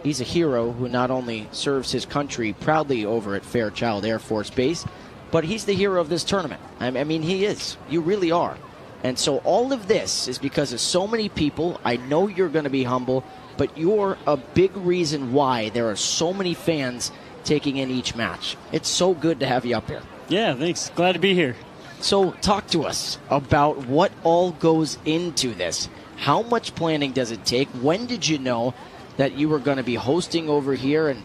He's a hero who not only serves his country proudly over at Fairchild Air Force Base, but he's the hero of this tournament. I mean, he is. You really are. And so all of this is because of so many people. I know you're going to be humble, but you're a big reason why there are so many fans taking in each match. It's so good to have you up here. Yeah, thanks. Glad to be here. So talk to us about what all goes into this. How much planning does it take? When did you know that you were going to be hosting over here? And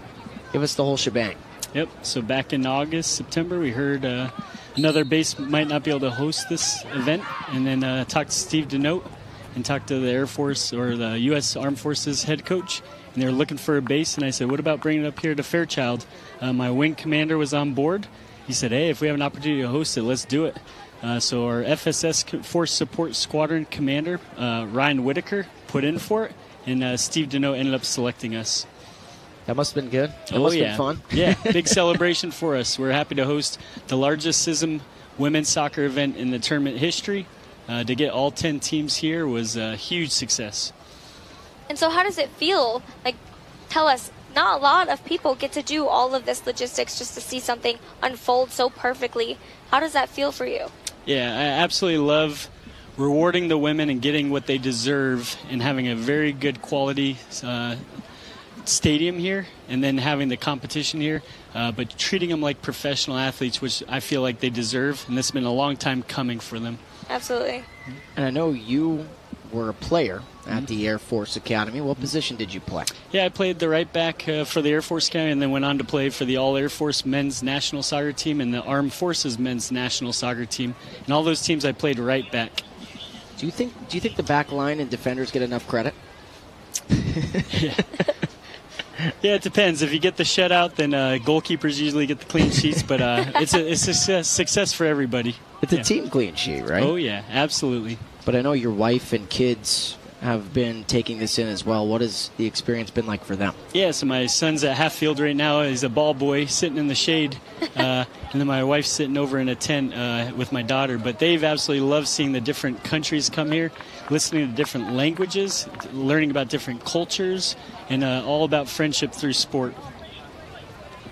give us the whole shebang. Yep, so back in August, September, we heard another base might not be able to host this event. And then talked to Steve Denote and talked to the Air Force or the U.S. Armed Forces head coach. And they were looking for a base, and I said, what about bringing it up here to Fairchild? My wing commander was on board. He said, hey, if we have an opportunity to host it, let's do it. So our FSS Force Support Squadron commander, Ryan Whitaker, put in for it, and Steve Denote ended up selecting us. That must have been good. That must have been fun. Yeah, big celebration for us. We're happy to host the largest CISM women's soccer event in the tournament history. To get all 10 teams here was a huge success. And so how does it feel? Like, tell us, not a lot of people get to do all of this logistics just to see something unfold so perfectly. How does that feel for you? Yeah, I absolutely love rewarding the women and getting what they deserve and having a very good quality stadium here and then having the competition here, but treating them like professional athletes, which I feel like they deserve, and this has been a long time coming for them. Absolutely. And I know you were a player at the Air Force Academy. What position did you play? Yeah, I played the right back for the Air Force Academy, and then went on to play for the All Air Force men's national soccer team and the Armed Forces men's national soccer team. And all those teams I played right back. Do you think the back line and defenders get enough credit? Yeah, it depends. If you get the shutout, then goalkeepers usually get the clean sheets, but it's a success for everybody. It's a team clean sheet, right? Oh, yeah, absolutely. But I know your wife and kids have been taking this in as well. What has the experience been like for them? Yeah, so my son's at half field right now. He's a ball boy sitting in the shade. And then my wife's sitting over in a tent with my daughter. But they've absolutely loved seeing the different countries come here, listening to different languages, learning about different cultures, and all about friendship through sport.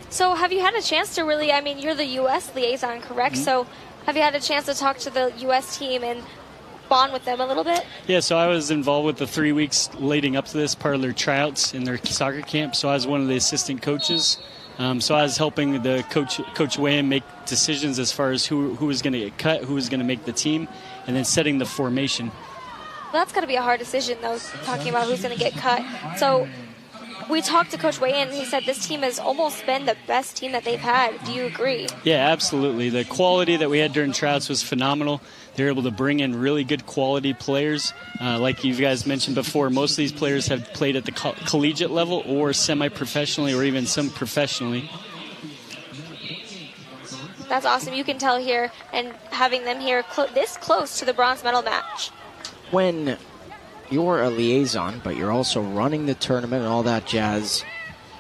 So have you had a chance to really, I mean, you're the U.S. liaison, correct? So have you had a chance to talk to the U.S. team and bond with them a little bit? Yeah, so I was involved with the 3 weeks leading up to this, part of their tryouts in their soccer camp. So I was one of the assistant coaches. So I was helping the Coach Wayne make decisions as far as who was going to get cut, who was going to make the team, and then setting the formation. Well, that's got to be a hard decision, though, talking about who's going to get cut. So we talked to Coach Wayne, and he said this team has almost been the best team that they've had. Do you agree? Yeah, absolutely. The quality that we had during tryouts was phenomenal. They were able to bring in really good quality players. Like you guys mentioned before, most of these players have played at the collegiate level or semi-professionally or even some professionally. That's awesome. You can tell here, and having them here this close to the bronze medal match. When you're a liaison, but you're also running the tournament and all that jazz,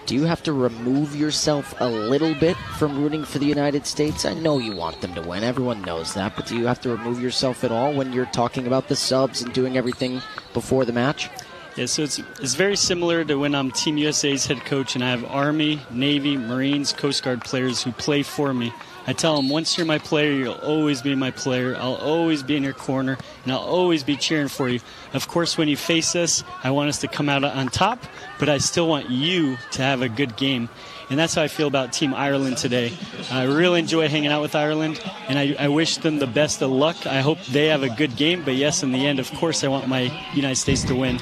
do you have to remove yourself a little bit from rooting for the United States? I know you want them to win. Everyone knows that. But do you have to remove yourself at all when you're talking about the subs and doing everything before the match? Yeah, so it's very similar to when I'm Team USA's head coach and I have Army, Navy, Marines, Coast Guard players who play for me. I tell them, once you're my player, you'll always be my player. I'll always be in your corner, and I'll always be cheering for you. Of course, when you face us, I want us to come out on top, but I still want you to have a good game. And that's how I feel about Team Ireland today. I really enjoy hanging out with Ireland, and I wish them the best of luck. I hope they have a good game, but yes, in the end, of course, I want my United States to win.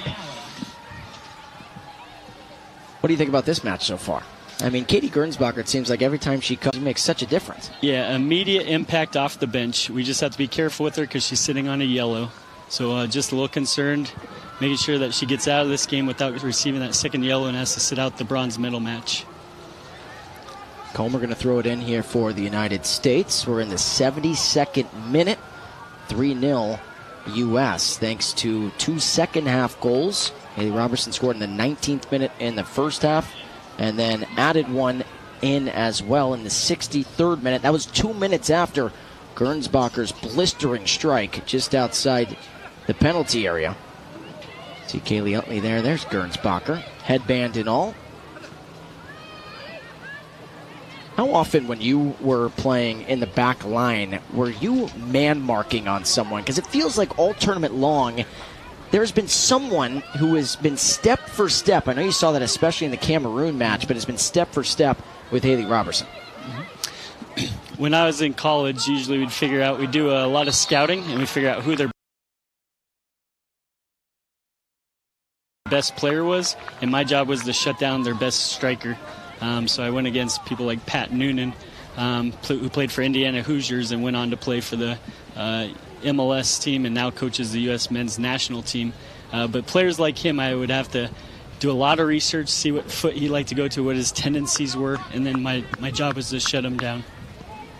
What do you think about this match so far? I mean, Katie Gernsbacher, it seems like every time she comes, she makes such a difference. Yeah, immediate impact off the bench. We just have to be careful with her because she's sitting on a yellow. So just a little concerned, making sure that she gets out of this game without receiving that second yellow and has to sit out the bronze medal match. Comer going to throw it in here for the United States. We're in the 72nd minute. 3-0 U.S. thanks to 2 second-half goals. Haley Robertson scored in the 19th minute in the first half, and then added one in as well in the 63rd minute. That was 2 minutes after Gernsbacher's blistering strike just outside the penalty area. See Kaylee Utley there. There's Gernsbacher, headband and all. How often when you were playing in the back line were you man-marking on someone? Because it feels like all tournament long there's been someone who has been step for step. I know you saw that especially in the Cameroon match, but it's been step for step with Haley Robertson. When I was in college, usually we'd do a lot of scouting, and we'd figure out who their best player was, and my job was to shut down their best striker. So I went against people like Pat Noonan, who played for Indiana Hoosiers and went on to play for the MLS team and now coaches the U.S. men's national team. But players like him, I would have to do a lot of research, see what foot he liked to go to, what his tendencies were, and then my job was to shut him down.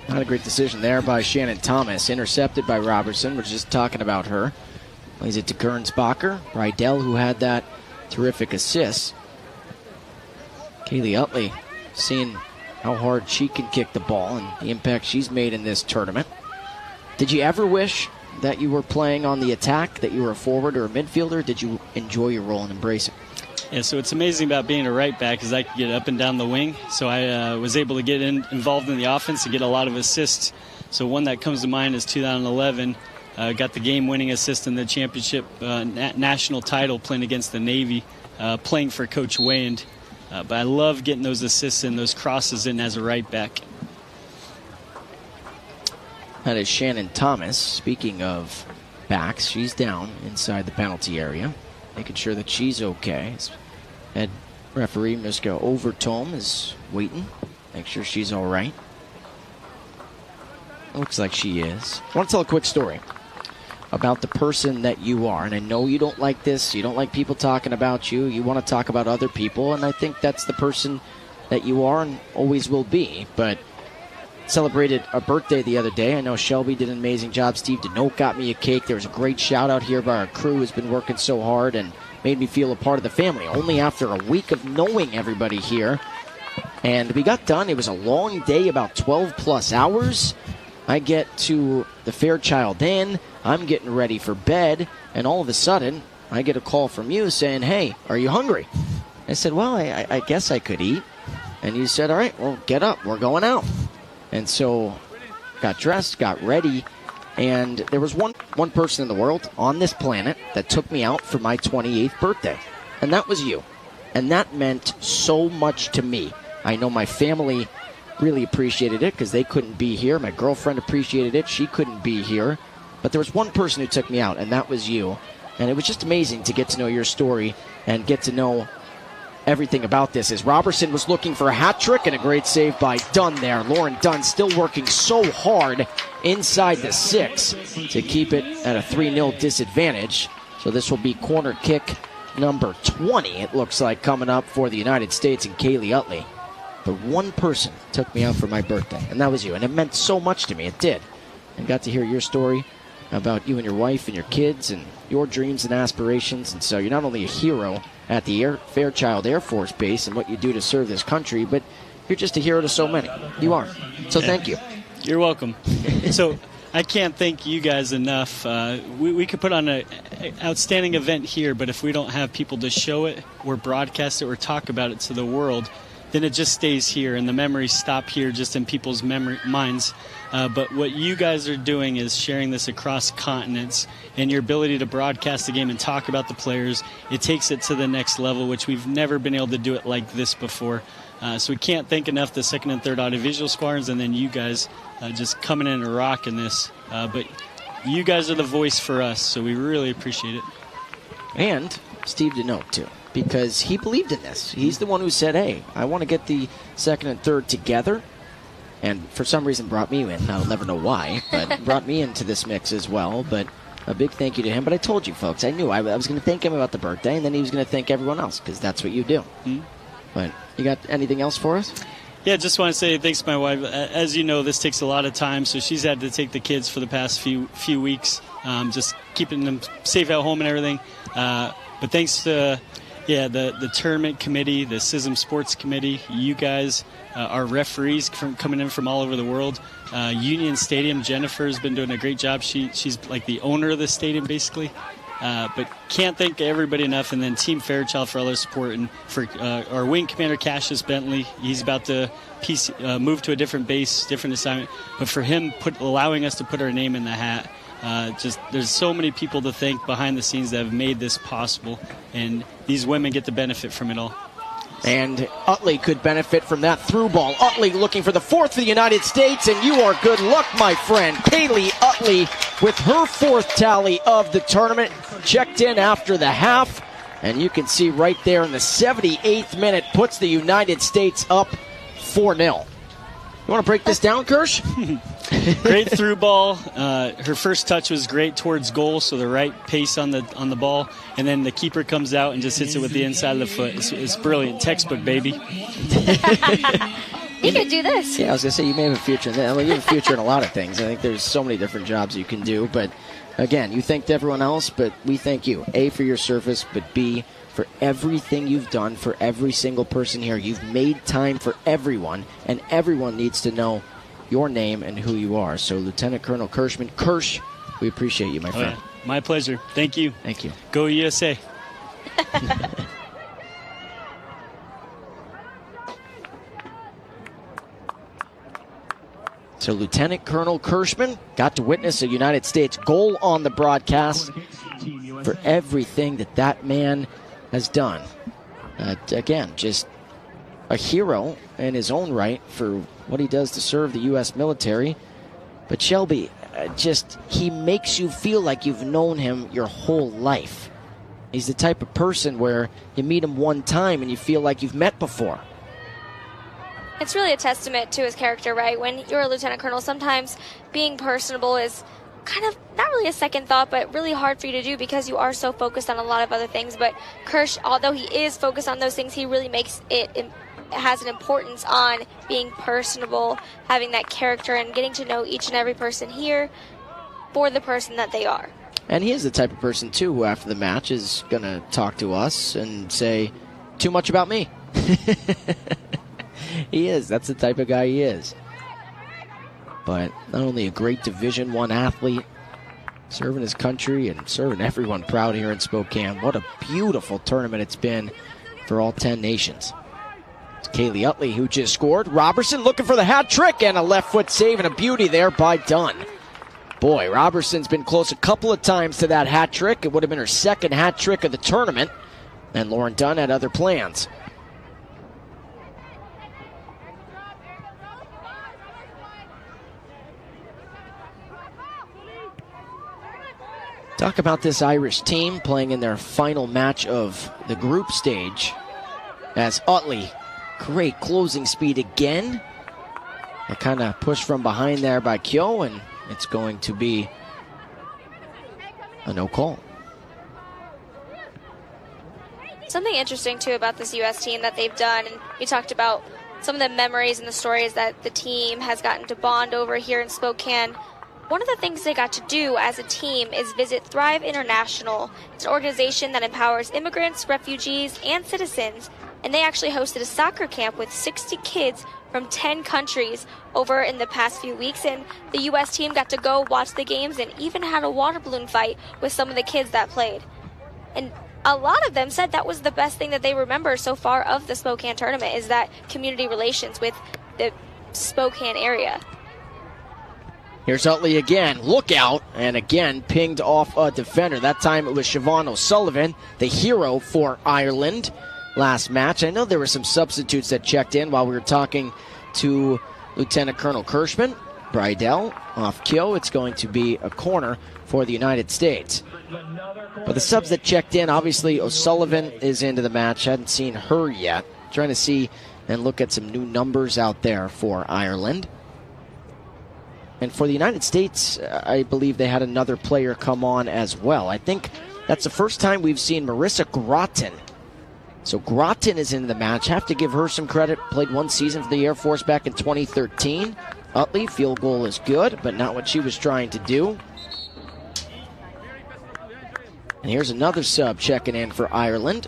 Not a great decision there by Shannon Thomas. Intercepted by Robertson. We're just talking about her. Plays it to Gernsbacher. Rydell, who had that terrific assist. Kaylee Utley seeing how hard she can kick the ball and the impact she's made in this tournament. Did you ever wish that you were playing on the attack, that you were a forward or a midfielder? Did you enjoy your role and embrace it? Yeah, so what's amazing about being a right back is I could get up and down the wing. So I was able to get involved in the offense and get a lot of assists. So one that comes to mind is 2011. Got the game-winning assist in the championship national title playing against the Navy, playing for Coach Wayand. But I love getting those assists and those crosses in as a right back. That is Shannon Thomas. Speaking of backs. She's down inside the penalty area, making sure that she's okay. Head referee Miska Overtoom is waiting, make sure she's all right. Looks like she is. I want to tell a quick story about the person that you are. And I know you don't like this. You don't like people talking about you. You want to talk about other people. And I think that's the person that you are and always will be. But celebrated a birthday the other day. I know Shelby did an amazing job. Steve Denote got me a cake. There was a great shout out here by our crew who's been working so hard and made me feel a part of the family. Only after a week of knowing everybody here. And we got done. It was a long day, about 12 plus hours. I get to the Fairchild Inn, I'm getting ready for bed, and all of a sudden, I get a call from you saying, hey, are you hungry? I said, well, I guess I could eat. And you said, all right, well, get up, we're going out. And so, got dressed, got ready, and there was one person in the world on this planet that took me out for my 28th birthday, and that was you. And that meant so much to me. I know my family really appreciated it because they couldn't be here. My girlfriend appreciated it. She couldn't be here. But there was one person who took me out, and that was you. And it was just amazing to get to know your story and get to know everything about this. As Robertson was looking for a hat trick and a great save by Dunn there. Lauren Dunn still working so hard inside the 6 to keep it at a 3-0 disadvantage. So this will be corner kick number 20, it looks like, coming up for the United States and Kaylee Utley. But one person took me out for my birthday, and that was you. And it meant so much to me. It did. And got to hear your story about you and your wife and your kids and your dreams and aspirations. And so you're not only a hero at the Fairchild Air Force Base and what you do to serve this country, but you're just a hero to so many. You are. So thank you. You're welcome. So I can't thank you guys enough. We could put on an outstanding event here, but if we don't have people to show it or broadcast it or talk about it to the world, then it just stays here, and the memories stop here just in people's minds. But what you guys are doing is sharing this across continents, and your ability to broadcast the game and talk about the players, it takes it to the next level, which we've never been able to do it like this before. So we can't thank enough the 2nd and 3rd Audiovisual Squadrons, and then you guys just coming in and rocking this. But you guys are the voice for us, so we really appreciate it. And Steve Denote, too, because he believed in this. He's the one who said, hey, I want to get the 2nd and 3rd together. And for some reason brought me in. I'll never know why, but brought me into this mix as well. But a big thank you to him. But I told you, folks, I knew I was going to thank him about the birthday, and then he was going to thank everyone else, because that's what you do. Mm-hmm. But you got anything else for us? Yeah, just want to say thanks to my wife. As you know, this takes a lot of time, so she's had to take the kids for the past few weeks, just keeping them safe at home and everything. But thanks to the tournament committee, the CISM Sports Committee, you guys, our referees coming in from all over the world. Union Stadium, Jennifer has been doing a great job. She's like the owner of the stadium, basically. But can't thank everybody enough. And then Team Fairchild for all their support. And for our wing commander, Cassius Bentley, he's about to move to a different base, different assignment. But for him allowing us to put our name in the hat, there's so many people to thank behind the scenes that have made this possible. And these women get to benefit from it all. And Utley could benefit from that through ball. Utley looking for the 4th for the United States, and you are good luck, my friend. Kaylee Utley with her 4th tally of the tournament. Checked in after the half, and you can see right there in the 78th minute puts the United States up 4-0. You want to break this down, Kirsch? Great through ball. Her first touch was great towards goal, so the right pace on the ball, and then the keeper comes out and just hits it with the inside of the foot. It's brilliant. Textbook, baby. You could do this. Yeah, I was going to say, you may have a future in that. I mean, you have a future in a lot of things. I think there's so many different jobs you can do, but again, you thanked everyone else, but we thank you. A, for your service, but B, for everything you've done for every single person here. You've made time for everyone, and everyone needs to know your name and who you are. So, Lieutenant Colonel Kirschman, Kirsch, we appreciate you, my friend. Yeah. My pleasure. Thank you. Thank you. Go USA. So Lieutenant Colonel Kirschman got to witness a United States goal on the broadcast for everything that man has done. Again, just a hero in his own right for what he does to serve the U.S. military. But Shelby, he makes you feel like you've known him your whole life. He's the type of person where you meet him one time and you feel like you've met before. It's really a testament to his character, right? When you're a lieutenant colonel, sometimes being personable is kind of not really a second thought, but really hard for you to do because you are so focused on a lot of other things. But Kirsch, although he is focused on those things, he really has an importance on being personable, having that character, and getting to know each and every person here for the person that they are. And he is the type of person, too, who after the match is going to talk to us and say, too much about me. He is. That's the type of guy he is. But not only a great Division I athlete, serving his country and serving everyone proud here in Spokane. What a beautiful tournament it's been for all 10 nations. It's Kaylee Utley who just scored. Robertson looking for the hat trick, and a left foot save and a beauty there by Dunn. Boy, Robertson's been close a couple of times to that hat trick. It would have been her second hat trick of the tournament. And Lauren Dunn had other plans. Talk about this Irish team playing in their final match of the group stage. As Utley, great closing speed again. A kind of push from behind there by Kyo, and it's going to be a no call. Something interesting, too, about this U.S. team that they've done, and we talked about some of the memories and the stories that the team has gotten to bond over here in Spokane. One of the things they got to do as a team is visit Thrive International. It's an organization that empowers immigrants, refugees, and citizens. And they actually hosted a soccer camp with 60 kids from 10 countries over in the past few weeks. And the U.S. team got to go watch the games and even had a water balloon fight with some of the kids that played. And a lot of them said that was the best thing that they remember so far of the Spokane tournament, is that community relations with the Spokane area. Here's Utley again. Look out. And again, pinged off a defender. That time it was Siobhan O'Sullivan, the hero for Ireland last match. I know there were some substitutes that checked in while we were talking to Lieutenant Colonel Kirschman. Bridell off Kyo. It's going to be a corner for the United States. But the subs that checked in, obviously O'Sullivan is into the match. Hadn't seen her yet. Trying to see and look at some new numbers out there for Ireland. And for the United States, I believe they had another player come on as well. I think that's the first time we've seen Marissa Groton. So Groton is into the match. Have to give her some credit. Played one season for the Air Force back in 2013. Utley, field goal is good, but not what she was trying to do. And here's another sub checking in for Ireland.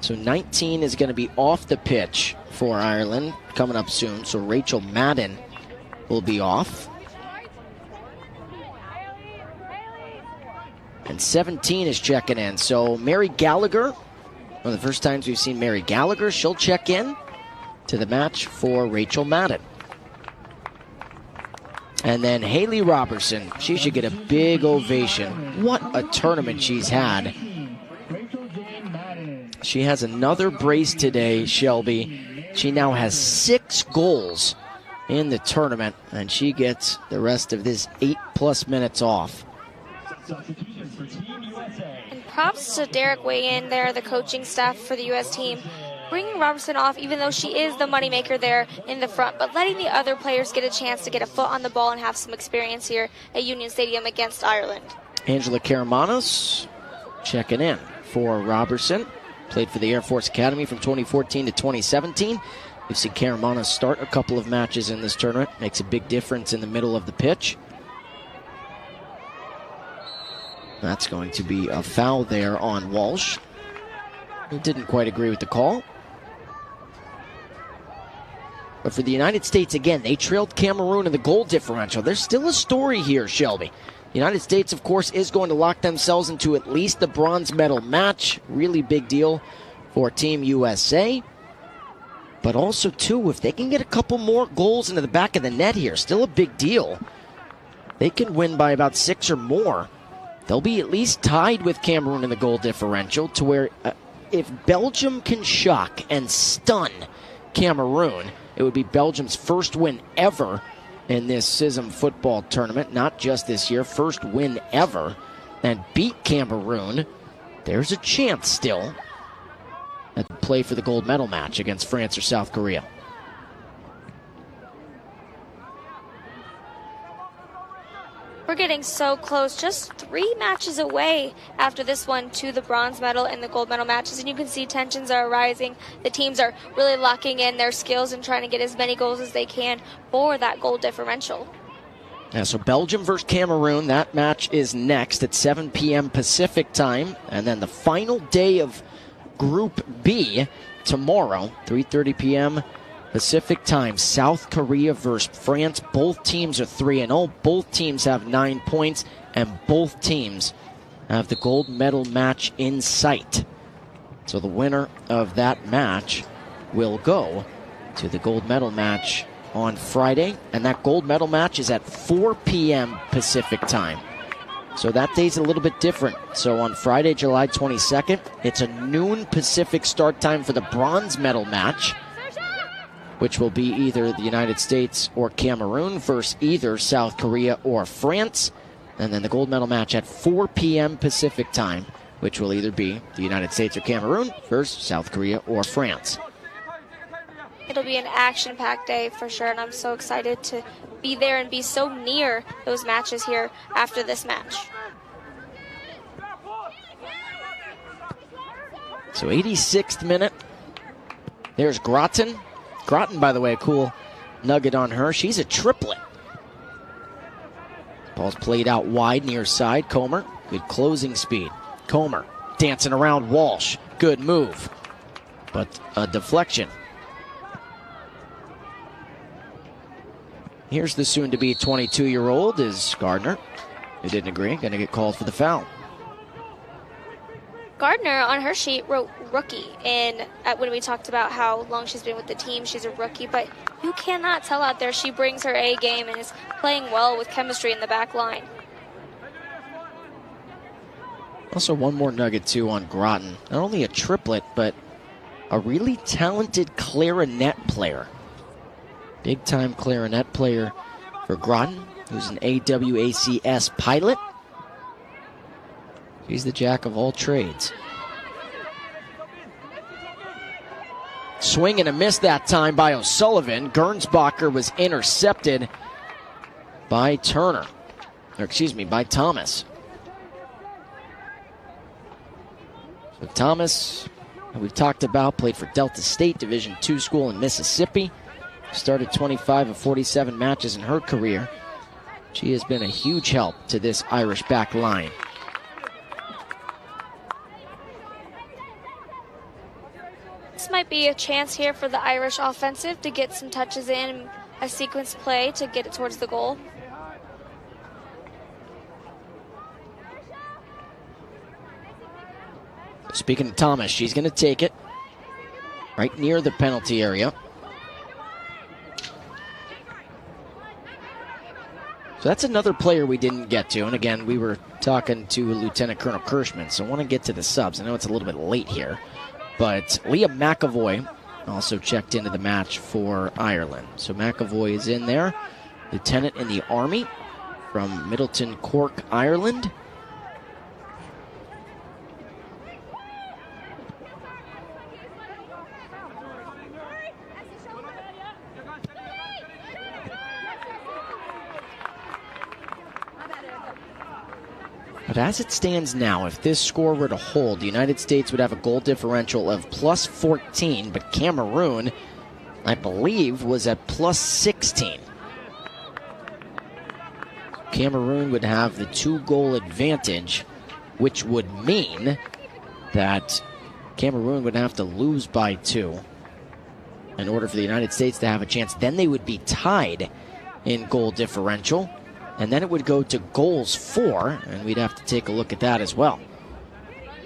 So 19 is going to be off the pitch for Ireland coming up soon. So Rachel Madden will be off. And 17 is checking in. So Mary Gallagher, one of the first times we've seen Mary Gallagher, she'll check in to the match for Rachel Madden. And then Haley Robertson, she should get a big ovation. What a tournament she's had. She has another brace today, Shelby. She now has 6 goals in the tournament, and she gets the rest of this 8+ minutes off. And props to Derek Wayan there, the coaching staff for the U.S. team, bringing Robertson off, even though she is the moneymaker there in the front, but letting the other players get a chance to get a foot on the ball and have some experience here at Union Stadium against Ireland. Angela Karamanos checking in for Robertson. Played for the Air Force Academy from 2014 to 2017. We've seen Karamanos start a couple of matches in this tournament. Makes a big difference in the middle of the pitch. That's going to be a foul there on Walsh, who didn't quite agree with the call. But for the United States, again, they trailed Cameroon in the goal differential. There's still a story here, Shelby. The United States, of course, is going to lock themselves into at least the bronze medal match. Really big deal for Team USA. But also, too, if they can get a couple more goals into the back of the net here, still a big deal. They can win by about 6 or more. They'll be at least tied with Cameroon in the goal differential, to where if Belgium can shock and stun Cameroon, It would be Belgium's first win ever in this CISM football tournament, not just this year, first win ever, and beat Cameroon. There's a chance still at play for the gold medal match against France or South Korea. We're getting so close, just 3 matches away after this one to the bronze medal and the gold medal matches, and you can see tensions are rising. The teams are really locking in their skills and trying to get as many goals as they can for that goal differential. Yeah, so Belgium versus Cameroon, that match is next at 7 p.m. Pacific time, and then the final day of Group B tomorrow, 3:30 p.m. Pacific time, South Korea versus France. Both teams are 3-0. Both teams have 9 points, and both teams have the gold medal match in sight. So the winner of that match will go to the gold medal match on Friday, and that gold medal match is at 4 p.m. Pacific time. So that day's a little bit different. So on Friday, July 22nd, it's a noon Pacific start time for the bronze medal match, which will be either the United States or Cameroon versus either South Korea or France. And then the gold medal match at 4 p.m. Pacific time, which will either be the United States or Cameroon versus South Korea or France. It'll be an action-packed day for sure, and I'm so excited to be there and be so near those matches here after this match. So 86th minute. There's Groton. Groton, by the way, a cool nugget on her. She's a triplet. Ball's played out wide near side. Comer, good closing speed. Comer dancing around Walsh. Good move, but a deflection. Here's the soon-to-be 22-year-old is Gardner, who didn't agree. Going to get called for the foul. Gardner, on her sheet, wrote rookie when we talked about how long she's been with the team. She's a rookie, but you cannot tell out there she brings her A game and is playing well with chemistry in the back line. Also, one more nugget, too, on Groton. Not only a triplet, but a really talented clarinet player. Big-time clarinet player for Groton, who's an AWACS pilot. She's the jack of all trades. Swing and a miss that time by O'Sullivan. Gernsbacher was intercepted by Turner. By Thomas. So Thomas, who we've talked about, played for Delta State Division II school in Mississippi. Started 25 of 47 matches in her career. She has been a huge help to this Irish back line. This might be a chance here for the Irish offensive to get some touches in, a sequence play to get it towards the goal. Speaking of Thomas, she's going to take it right near the penalty area. So that's another player we didn't get to. And again, we were talking to Lieutenant Colonel Kirschman, so I want to get to the subs. I know it's a little bit late here. But Leah McAvoy also checked into the match for Ireland. So McAvoy is in there. Lieutenant in the Army from Middleton, Cork, Ireland. But as it stands now, if this score were to hold, the United States would have a goal differential of plus 14, but Cameroon, I believe, was at plus 16. Cameroon would have the 2-goal advantage, which would mean that Cameroon would have to lose by 2 in order for the United States to have a chance. Then they would be tied in goal differential. And then it would go to goals for, and we'd have to take a look at that as well.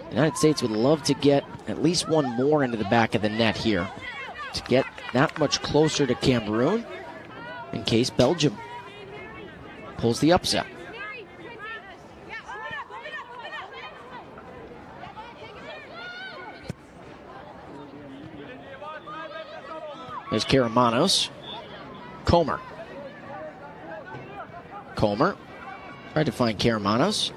The United States would love to get at least one more into the back of the net here to get that much closer to Cameroon in case Belgium pulls the upset. There's Karamanos. Comer. Comer. Tried to find Karamanos.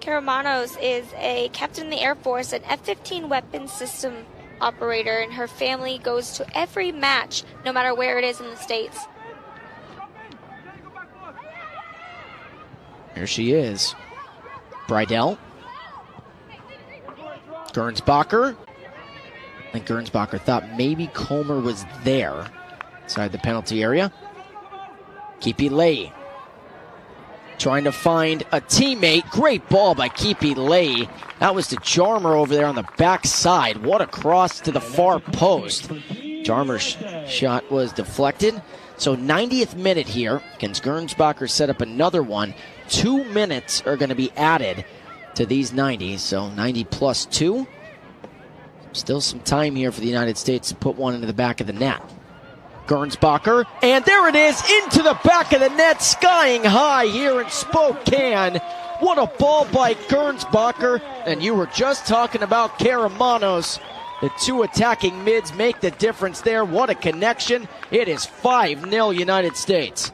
Karamanos is a captain in the Air Force, an F-15 weapons system operator, and her family goes to every match, no matter where it is in the States. Here she is. Bridell. Gernsbacher. I think Gernsbacher thought maybe Comer was there inside the penalty area. Keepi Lei trying to find a teammate. Great ball by Keepi Lei. That was to Jarmer over there on the backside. What a cross to the far post. Jarmer's shot was deflected. So 90th minute here. Can Gernsbacher set up another one? 2 minutes are going to be added to these 90. So 90 plus 2. Still some time here for the United States to put one into the back of the net. Gernsbacher, and there it is, into the back of the net, skying high here in Spokane. What a ball by Gernsbacher, and you were just talking about Karamanos. The two attacking mids make the difference there. What a connection. It is 5-0 United States.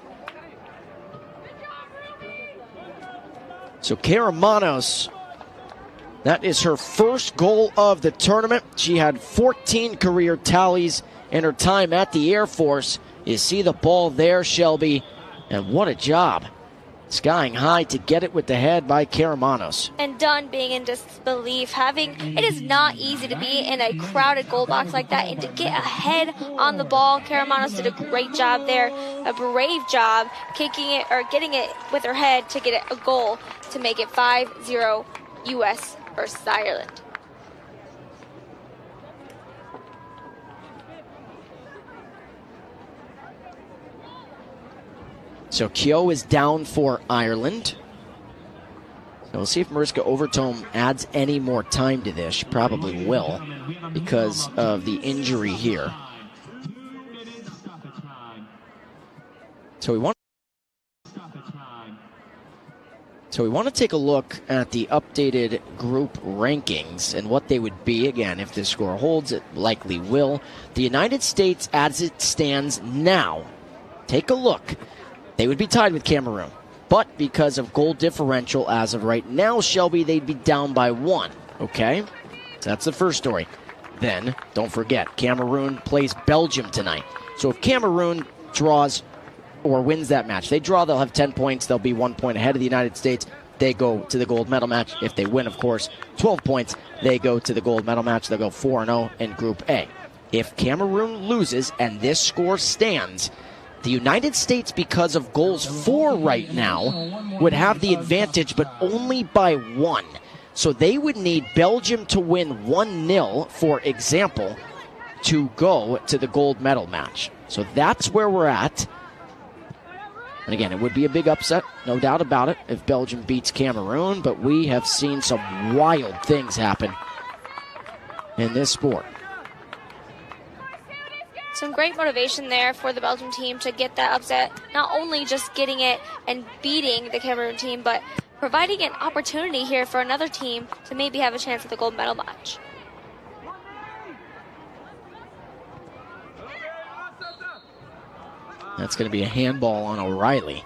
So Karamanos, that is her first goal of the tournament. She had 14 career tallies in her time at the Air Force. You see the ball there, Shelby, and what a job. Skying high to get it with the head by Karamanos. And Dunn being in disbelief, it is not easy to be in a crowded goal box like that and to get ahead on the ball. Karamanos did a great job there, a brave job, kicking it or getting it with her head to get it a goal to make it 5-0 U.S. versus Ireland. So Keogh is down for Ireland. So we'll see if Mariska Overtoom adds any more time to this. She probably will because of the injury here. So we want to take a look at the updated group rankings and what they would be. Again, if this score holds, it likely will. The United States, as it stands now, take a look. They would be tied with Cameroon. But because of goal differential as of right now, Shelby, they'd be down by 1. Okay? So that's the first story. Then, don't forget, Cameroon plays Belgium tonight. So if Cameroon draws or wins that match, they draw, they'll have 10 points. They'll be 1 point ahead of the United States. They go to the gold medal match. If they win, of course, 12 points. They go to the gold medal match. They'll go 4-0 in Group A. If Cameroon loses and this score stands, the United States, because of goals for right now, would have the advantage, but only by 1. So they would need Belgium to win 1-0, for example, to go to the gold medal match. So that's where we're at. And again, it would be a big upset, no doubt about it, if Belgium beats Cameroon, but we have seen some wild things happen in this sport. Some great motivation there for the Belgium team to get that upset, not only just getting it and beating the Cameroon team, but providing an opportunity here for another team to maybe have a chance at the gold medal match. That's going to be a handball on O'Reilly.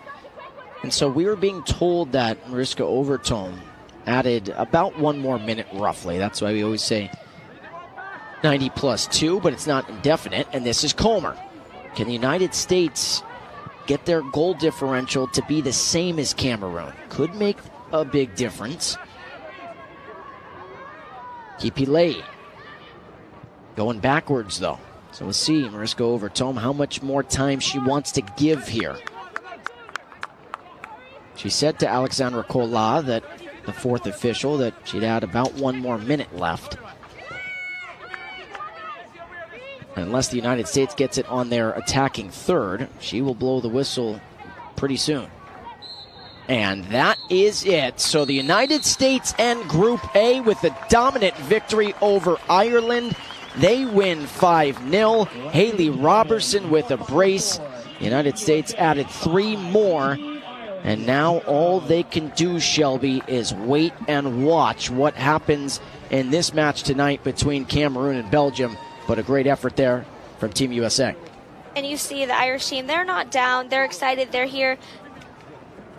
And so we were being told that Mariska Overtoom added about 1 more minute roughly. That's why we always say 90 plus 2, but it's not indefinite. And this is Comer. Can the United States get their goal differential to be the same as Cameroon? Could make a big difference. Keepi Lei going backwards, though. So we'll see Mariska Overtoom how much more time she wants to give here. She said to Alexandra Kola, that the 4th official, that she'd add about 1 more minute left. Unless the United States gets it on their attacking third, she will blow the whistle pretty soon. And that is it. So the United States end Group A with a dominant victory over Ireland. They win 5-0. Haley Robertson with a brace. The United States added 3 more And now all they can do, Shelby, is wait and watch what happens in this match tonight between Cameroon and Belgium. But a great effort there from Team USA. And you see the Irish team, they're not down. They're excited. They're here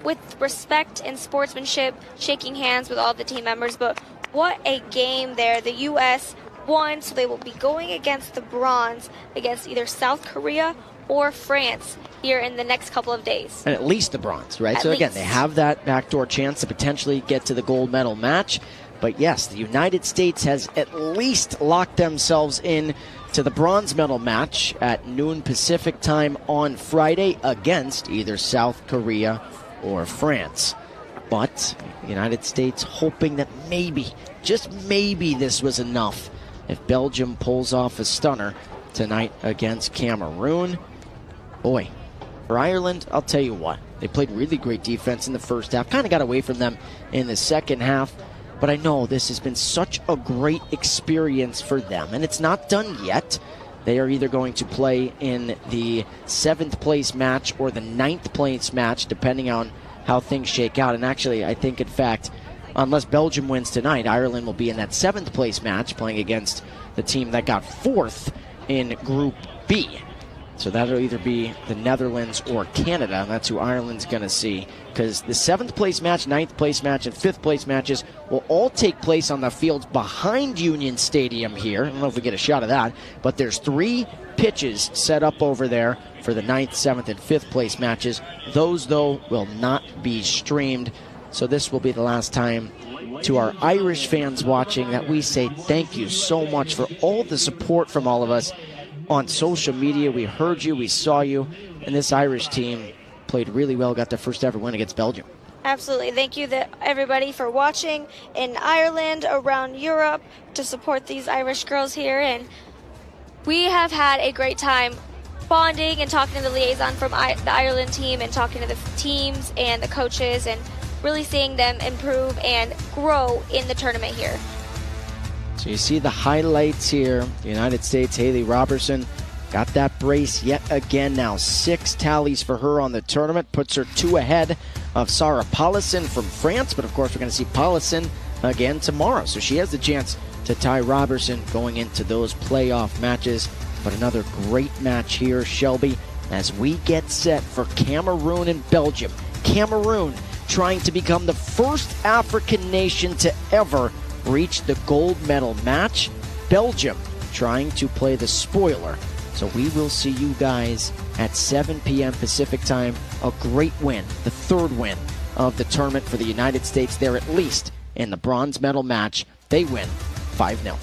with respect and sportsmanship, shaking hands with all the team members. But what a game there. The U.S. won, so they will be going against the bronze against either South Korea or France here in the next couple of days. And at least the bronze, right? So again, they have that backdoor chance to potentially get to the gold medal match. But yes, the United States has at least locked themselves in to the bronze medal match at noon Pacific time on Friday against either South Korea or France. But the United States hoping that maybe, just maybe, this was enough if Belgium pulls off a stunner tonight against Cameroon. Boy, for Ireland, I'll tell you what, they played really great defense in the first half, kind of got away from them in the second half, but I know this has been such a great experience for them, and it's not done yet. They are either going to play in the 7th place match or the 9th place match, depending on how things shake out. And actually, I think, in fact, unless Belgium wins tonight, Ireland will be in that 7th place match, playing against the team that got 4th in Group B. So that'll either be the Netherlands or Canada, and that's who Ireland's going to see. Because the 7th place match, 9th place match, and 5th place matches will all take place on the fields behind Union Stadium here. I don't know if we get a shot of that, but there's 3 pitches set up over there for the 9th, 7th, and 5th place matches. Those, though, will not be streamed. So this will be the last time to our Irish fans watching that we say thank you so much for all the support from all of us on social media. We heard you, we saw you, and this Irish team played really well, got their first ever win against Belgium. Absolutely. Thank you everybody for watching in Ireland, around Europe, to support these Irish girls here. And we have had a great time bonding and talking to the liaison from the Ireland team and talking to the teams and the coaches and really seeing them improve and grow in the tournament here. So you see the highlights here. The United States, Haley Robertson got that brace yet again. Now 6 tallies for her on the tournament. Puts her 2 ahead of Sarah Paulison from France. But of course, we're going to see Paulison again tomorrow. So she has the chance to tie Robertson going into those playoff matches. But another great match here, Shelby, as we get set for Cameroon and Belgium. Cameroon trying to become the first African nation to ever reach the gold medal match. Belgium trying to play the spoiler. So we will see you guys at 7 p.m. Pacific time. A great win, the 3rd win of the tournament for the United States. They're at least in the bronze medal match. They win 5-0.